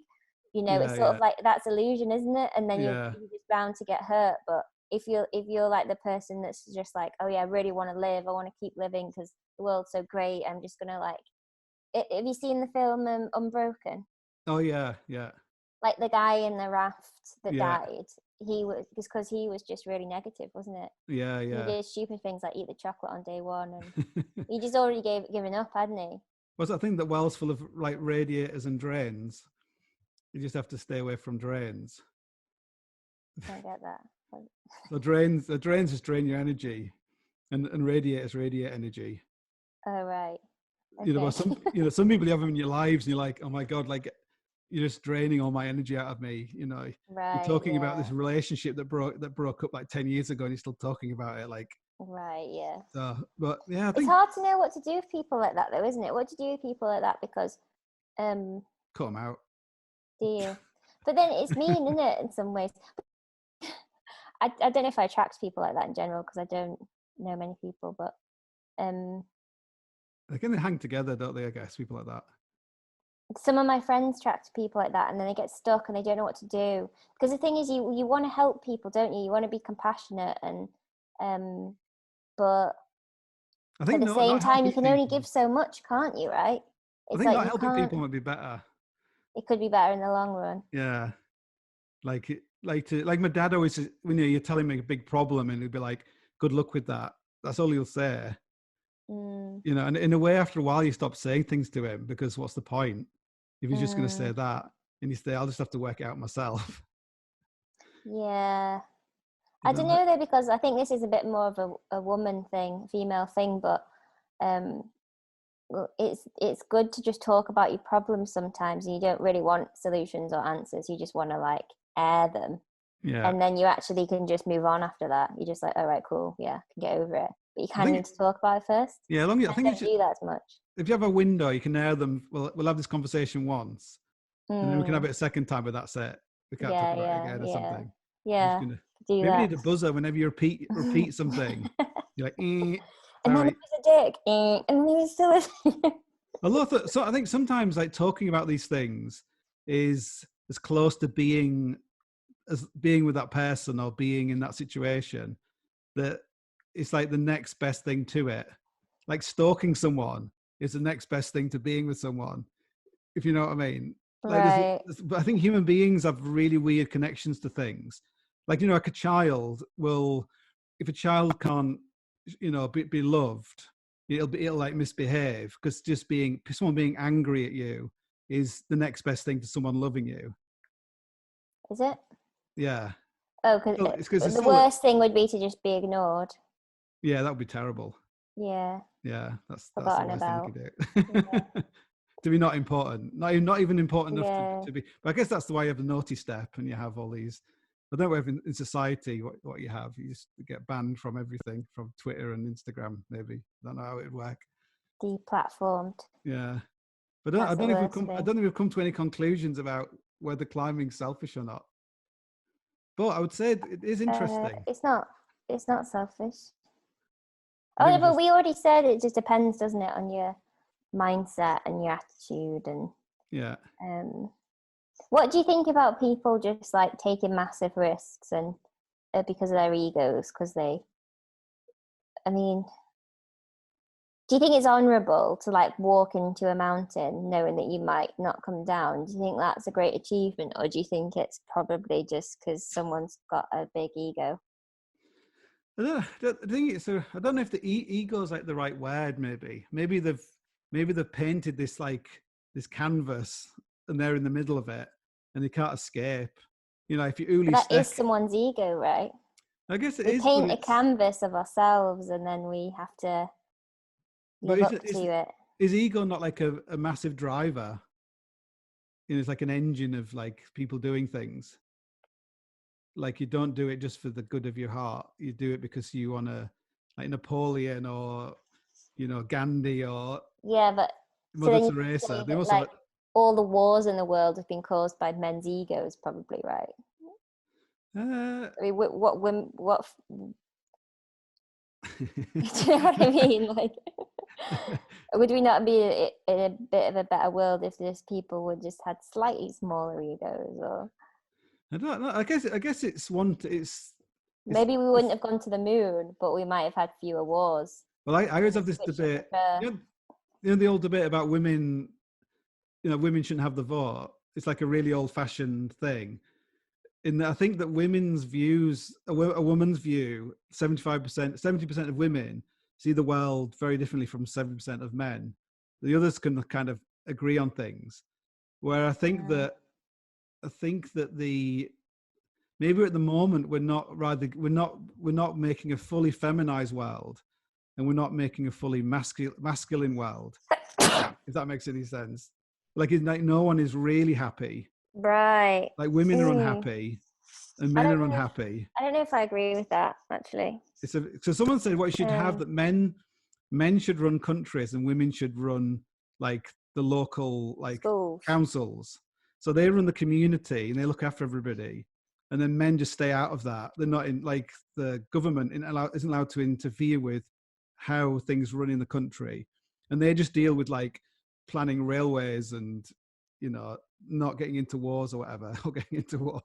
It's sort of like, that's illusion, isn't it? And then you're just bound to get hurt. But if you're like the person that's just like, oh yeah, I really want to live, I want to keep living because the world's so great, I'm just gonna like, have you seen the film Unbroken? Oh yeah. Like the guy in the raft that died, he was just really negative, wasn't it? Yeah. He did stupid things like eat the chocolate on day one, and he just already given up, hadn't he? What's that thing, that well's full of like radiators and drains? You just have to stay away from drains. I don't get that. The drains just drain your energy, and radiators radiate energy. Oh right. Okay. Some people you have them in your lives, and you're like, oh my god, like you're just draining all my energy out of me. Right, you're talking about this relationship that broke up like 10 years ago, and you're still talking about it, like. Right. Yeah. So, but yeah, I think it's hard to know what to do with people like that, though, isn't it? What to do with people like that, because cut them out. Do you? But then it's mean, isn't it, in some ways? I don't know if I attract people like that in general, because I don't know many people, but they kind of hang together, don't they? I guess people like that. Some of my friends attract people like that, and then they get stuck and they don't know what to do. Because the thing is, you want to help people, don't you? You want to be compassionate, and but I think at the same time, you can only give so much, can't you? Right? It's I think not helping people might be better. It could be better in the long run. Yeah, like my dad always, you're telling me a big problem, and he'd be like, "Good luck with that." That's all he'll say. And in a way, after a while, you stop saying things to him, because what's the point if he's just going to say that? And you say, "I'll just have to work it out myself." Yeah, I don't know though, because I think this is a bit more of a woman thing, female thing, but well, it's good to just talk about your problems sometimes, and you don't really want solutions or answers. You just want to like air them. Yeah. And then you actually can just move on after that. You're just like, all right, cool, yeah, I can get over it. But you kind of need to talk about it first. Yeah, I think you should do that as much. If you have a window, you can air them. We'll have this conversation once, and then we can have it a second time, but that's it. We can't talk about it again or something. Yeah, maybe you need a buzzer whenever you repeat something. You're like, and then there's a dick, and then he's still so I think sometimes like talking about these things is as close to being with that person or being in that situation that it's like the next best thing to it. Like stalking someone is the next best thing to being with someone, if you know what I mean. Like right. But I think human beings have really weird connections to things. Like, like a child will, if a child can't, be loved, it'll like misbehave, because just someone being angry at you is the next best thing to someone loving you. Is it? Yeah. Oh, because the worst thing would be to just be ignored. Yeah, that would be terrible. Yeah. Yeah, that's the Forgotten worst about. thing you could do. Yeah. To be not important, not even important enough Yeah. to be. But I guess that's the why you have the naughty step, and you have all these. I don't know if in society what you have. You just get banned from everything, from Twitter and Instagram. Maybe I don't know how it would work. Deplatformed. Yeah, but I don't know if we've come to any conclusions about whether climbing's selfish or not. But I would say it is interesting. It's not selfish. Oh, but we already said it just depends, doesn't it, on your mindset and your attitude and yeah. What do you think about people just like taking massive risks and because of their egos? Because do you think it's honourable to like walk into a mountain knowing that you might not come down? Do you think that's a great achievement, or do you think it's probably just because someone's got a big ego? I don't know if the ego is like the right word. Maybe they've painted this canvas and they're in the middle of it and they can't escape. If you that is someone's ego, right? I guess we paint a canvas of ourselves and then we have to live up to it. Is ego not like a massive driver? It's like an engine of like people doing things. Like you don't do it just for the good of your heart. You do it because you want to, like Napoleon or, Gandhi or but Mother Teresa. They also all the wars in the world have been caused by men's egos, probably, right? What? Do you know what I mean? Like, would we not be in a bit of a better world if these people would just had slightly smaller egos? Or I don't know. I guess it's maybe we wouldn't have gone to the moon, but we might have had fewer wars. Well, I always have this debate. The old debate about women. Women shouldn't have the vote. It's like a really old-fashioned thing. I think that women's views, a woman's view, 70% of women see the world very differently from 70% of men. The others can kind of agree on things. Where I think that maybe at the moment we're not making a fully feminized world, and we're not making a fully masculine world. If that makes any sense. Like no one is really happy. Right. Like women are unhappy and men are unhappy. I don't know if I agree with that, actually. So someone said what you should have, that men should run countries and women should run like the local schools. Councils. So they run the community and they look after everybody. And then men just stay out of that. They're not in, like, the government isn't allowed to interfere with how things run in the country. And they just deal with like planning railways and, not getting into wars or whatever, or getting into wars.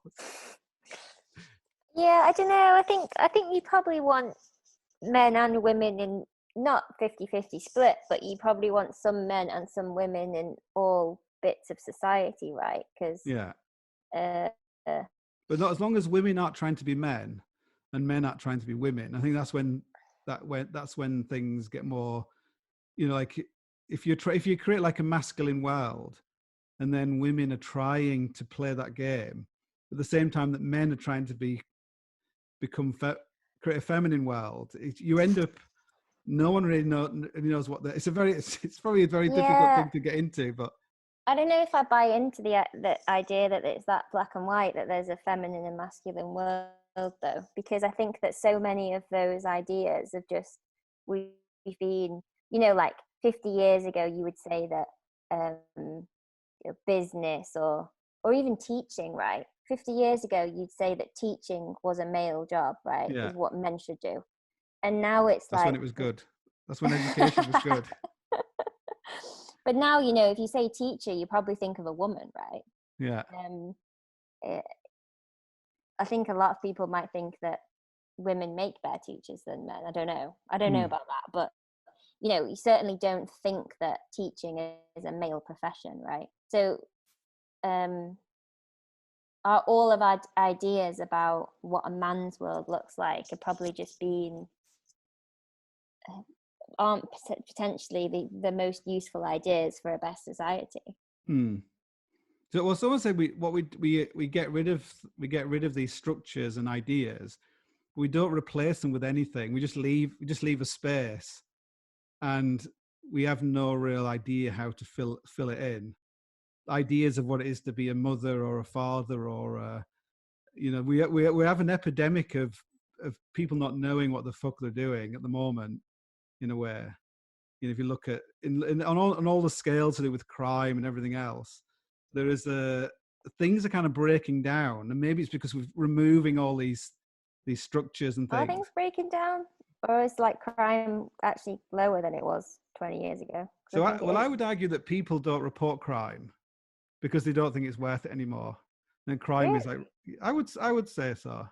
Yeah, I don't know. I think you probably want men and women in not 50-50 split, but you probably want some men and some women in all bits of society, right? Because but not as long as women aren't trying to be men and men aren't trying to be women. I think that's when things get more, like if you create like a masculine world and then women are trying to play that game at the same time that men are trying to be become create a feminine world, you end up, no one really knows what that. It's probably a very difficult thing to get into, but I don't know if I buy into the idea that it's that black and white, that there's a feminine and masculine world, though, because I think that so many of those ideas have just, we've been, like 50 years ago, you would say that business or even teaching, right? 50 years ago, you'd say that teaching was a male job, right? Yeah. Is what men should do. And now that's when it was good. That's when education was good. But now, if you say teacher, you probably think of a woman, right? Yeah. I think a lot of people might think that women make better teachers than men. I don't know about that, but you certainly don't think that teaching is a male profession, right? So are all of our ideas about what a man's world looks like are probably just aren't potentially the most useful ideas for a best society. So, well, someone said we get rid of these structures and ideas. We don't replace them with anything. We just leave a space, and we have no real idea how to fill it in. Ideas of what it is to be a mother or a father, or we have an epidemic of people not knowing what the fuck they're doing at the moment. In a way, if you look at on all the scales to do with crime and everything else, there is things are kind of breaking down, and maybe it's because we're removing all these structures and things. Are things breaking down, or is like crime actually lower than it was 20 years ago? So I would argue that people don't report crime because they don't think it's worth it anymore. And crime is like, I would say so,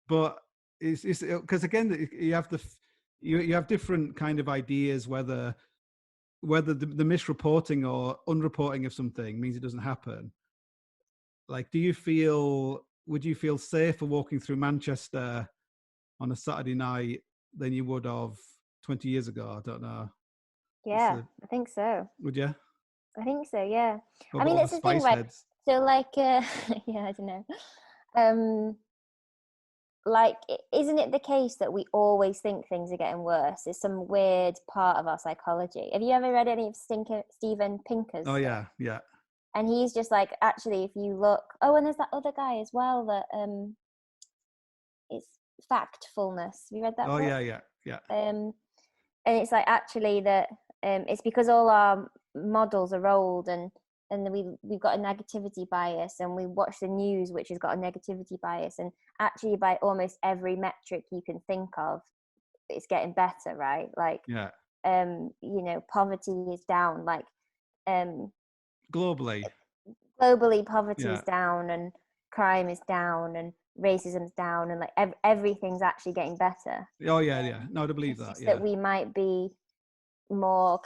but it's because again you have you have different kind of ideas whether the misreporting or unreporting of something means it doesn't happen. Like, would you feel safer walking through Manchester on a Saturday night than you would have 20 years ago? I don't know. Yeah, I think so. Would you? I think so, yeah. Or I mean, it's the thing, right? So like, yeah, I don't know. Like, isn't it the case that we always think things are getting worse? It's some weird part of our psychology. Have you ever read any of Steven Pinker's stuff? Yeah. And he's just like, actually, if you look, and there's that other guy as well that it's Factfulness. Have you read that book? Yeah. And it's like, actually, that it's because all our models are old, and we've got a negativity bias, and we watch the news, which has got a negativity bias, and actually by almost every metric you can think of, it's getting better, right? Like, poverty is down, like globally poverty is down, and crime is down, and racism is down, and like everything's actually getting better. No, I believe that. That we might be more,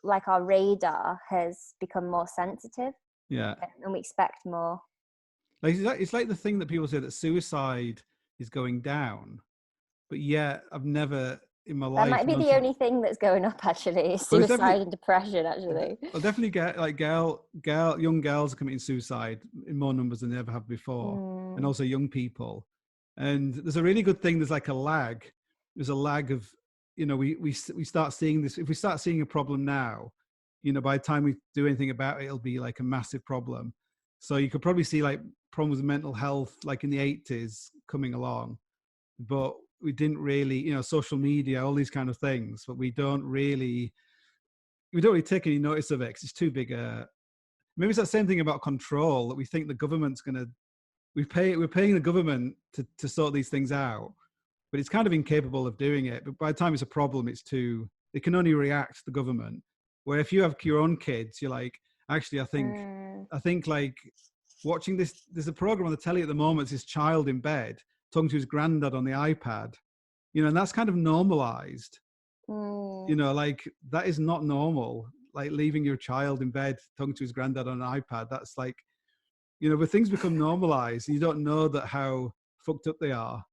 like our radar has become more sensitive, and we expect more. Like, it's like the thing that people say that suicide is going down, but I've never in my life. That might be the only thing that's going up, actually. Suicide and depression, actually. I'll definitely get like young girls are committing suicide in more numbers than they ever have before, and also young people. And there's a really good thing. There's like a lag. There's a lag of, we start seeing this. If we start seeing a problem now, by the time we do anything about it, it'll be like a massive problem. So you could probably see like problems with mental health, like in the 80s, coming along, but we didn't really, social media, all these kind of things, but we don't really take any notice of it because it's too big. Maybe it's that same thing about control, that we think the government's we're paying the government to sort these things out, but it's kind of incapable of doing it. But by the time it's a problem, it can only react to the government. Where if you have your own kids, you're like, actually, I think like watching this, there's a program on the telly at the moment, it's this child in bed talking to his granddad on the iPad, and that's kind of normalized. Like, that is not normal. Like leaving your child in bed talking to his granddad on an iPad, that's like, but things become normalized. You don't know that how fucked up they are.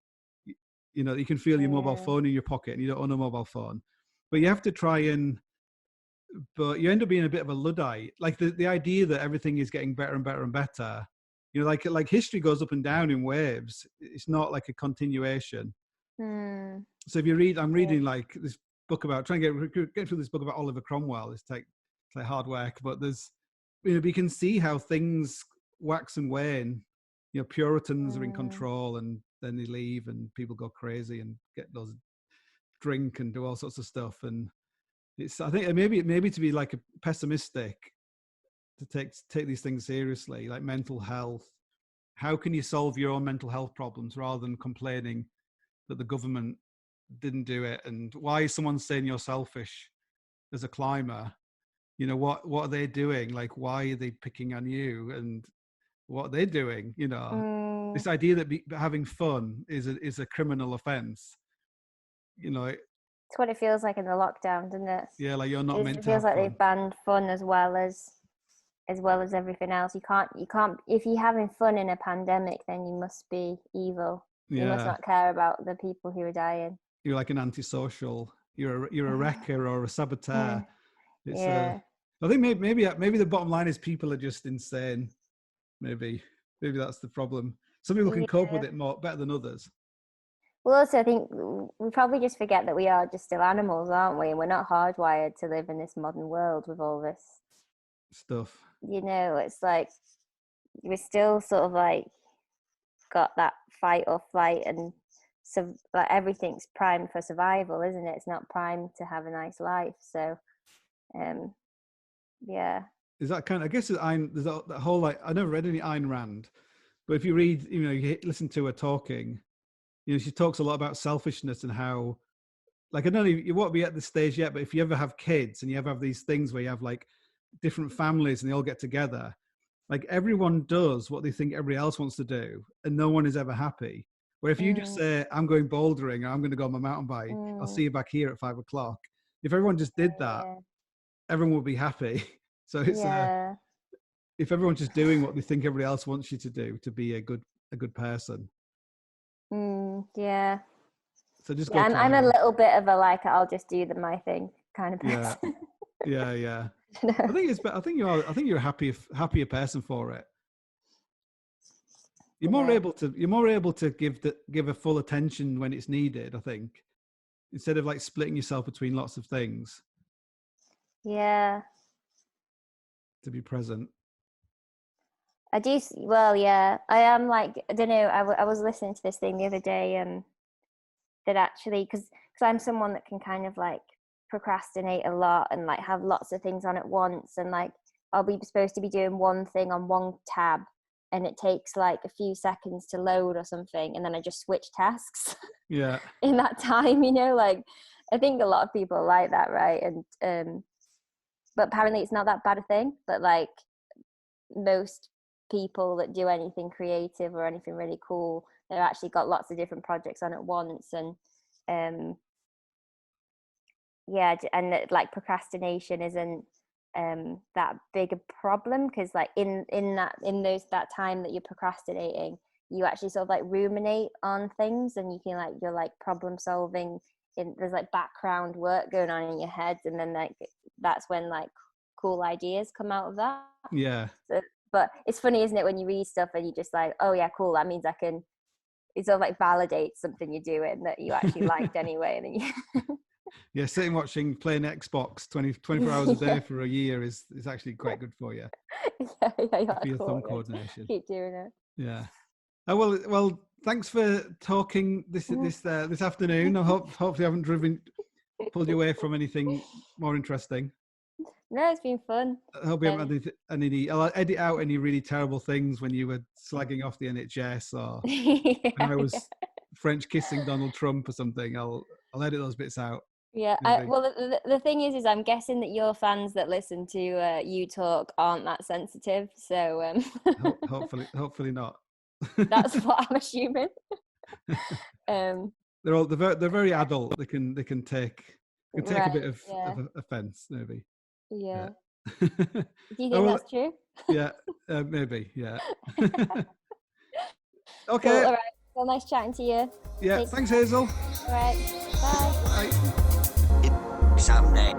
You can feel your mobile phone in your pocket and you don't own a mobile phone, but you have to try but you end up being a bit of a Luddite. Like the idea that everything is getting better and better and better like history goes up and down in waves. It's not like a continuation. So if you read, I'm reading like this book about trying to get through this book about Oliver Cromwell. It's like hard work, but there's, we can see how things wax and wane. Puritans are in control, and then they leave, and people go crazy and get those drink and do all sorts of stuff. And it's, I think maybe to be like a pessimistic, to take these things seriously, like mental health. How can you solve your own mental health problems rather than complaining that the government didn't do it? And why is someone saying you're selfish as a climber? What are they doing? Like, why are they picking on you? And what are they doing? This idea that having fun is a criminal offense. It's what it feels like in the lockdown, doesn't it? Yeah, like you're not meant to. It feels like they've banned fun as well as everything else. You can't. If you're having fun in a pandemic, then you must be evil. You must not care about the people who are dying. You're like an antisocial. You're a wrecker or a saboteur. I think maybe the bottom line is people are just insane. Maybe that's the problem. Some people can cope with it better than others. Well, also, I think we probably just forget that we are just still animals, aren't we? And we're not hardwired to live in this modern world with all this stuff. It's like we're still sort of like got that fight or flight, and so like everything's primed for survival, isn't it? It's not primed to have a nice life. So, yeah. Is that kind of? I guess there's that whole like, I never read any Ayn Rand, but if you read, you listen to her talking. She talks a lot about selfishness and how, like, I don't know, you won't be at this stage yet, but if you ever have kids and you ever have these things where you have like different families and they all get together, like everyone does what they think everybody else wants to do, and no one is ever happy. Where if you just say, I'm going bouldering, or I'm going to go on my mountain bike, I'll see you back here at 5 o'clock. If everyone just did that, everyone would be happy. So it's if everyone's just doing what they think everybody else wants you to do to be a good person. Yeah. So just I'm a little bit of a like, I'll just do my thing kind of person. Yeah. I think you're a happier person for it. You're more able to give a full attention when it's needed, I think, instead of like splitting yourself between lots of things. Yeah. To be present. I do. Well, yeah, I am like, I don't know. I was listening to this thing the other day, that actually, because I'm someone that can kind of like procrastinate a lot and like have lots of things on at once, and like I'll be supposed to be doing one thing on one tab, and it takes like a few seconds to load or something, and then I just switch tasks. Yeah. In that time, like I think a lot of people are like that, right? And but apparently it's not that bad a thing. But like most people that do anything creative or anything really cool, they've actually got lots of different projects on at once, and and like procrastination isn't that big a problem, because like in that time that you're procrastinating, you actually sort of like ruminate on things, and you can like, you're like problem solving, there's like background work going on in your head, and then like that's when like cool ideas come out of that. Yeah. So, but it's funny, isn't it, when you read stuff and you just like, oh yeah, cool, that means I can, it sort of like validates something you're doing that you actually liked anyway, and then you yeah, sitting playing Xbox 24 hours a day for a year is actually quite good for you. Yeah, for your thumb coordination. Keep doing it. Yeah. Oh, well, thanks for talking this afternoon. I hopefully I haven't pulled you away from anything more interesting. No, it's been fun. I hope you haven't had any. I'll edit out any really terrible things when you were slagging off the NHS, or when I was French kissing Donald Trump or something. I'll edit those bits out. Yeah. Well, the thing is I'm guessing that your fans that listen to you talk aren't that sensitive. So hopefully not. That's what I'm assuming. They're very adult. They can take a bit of offence, maybe. Yeah. Do you think that's true? Yeah, maybe. Yeah. Okay. Cool, all right. Well, nice chatting to you. Yeah. Thanks, Hazel. All right. Bye. Bye. Someday.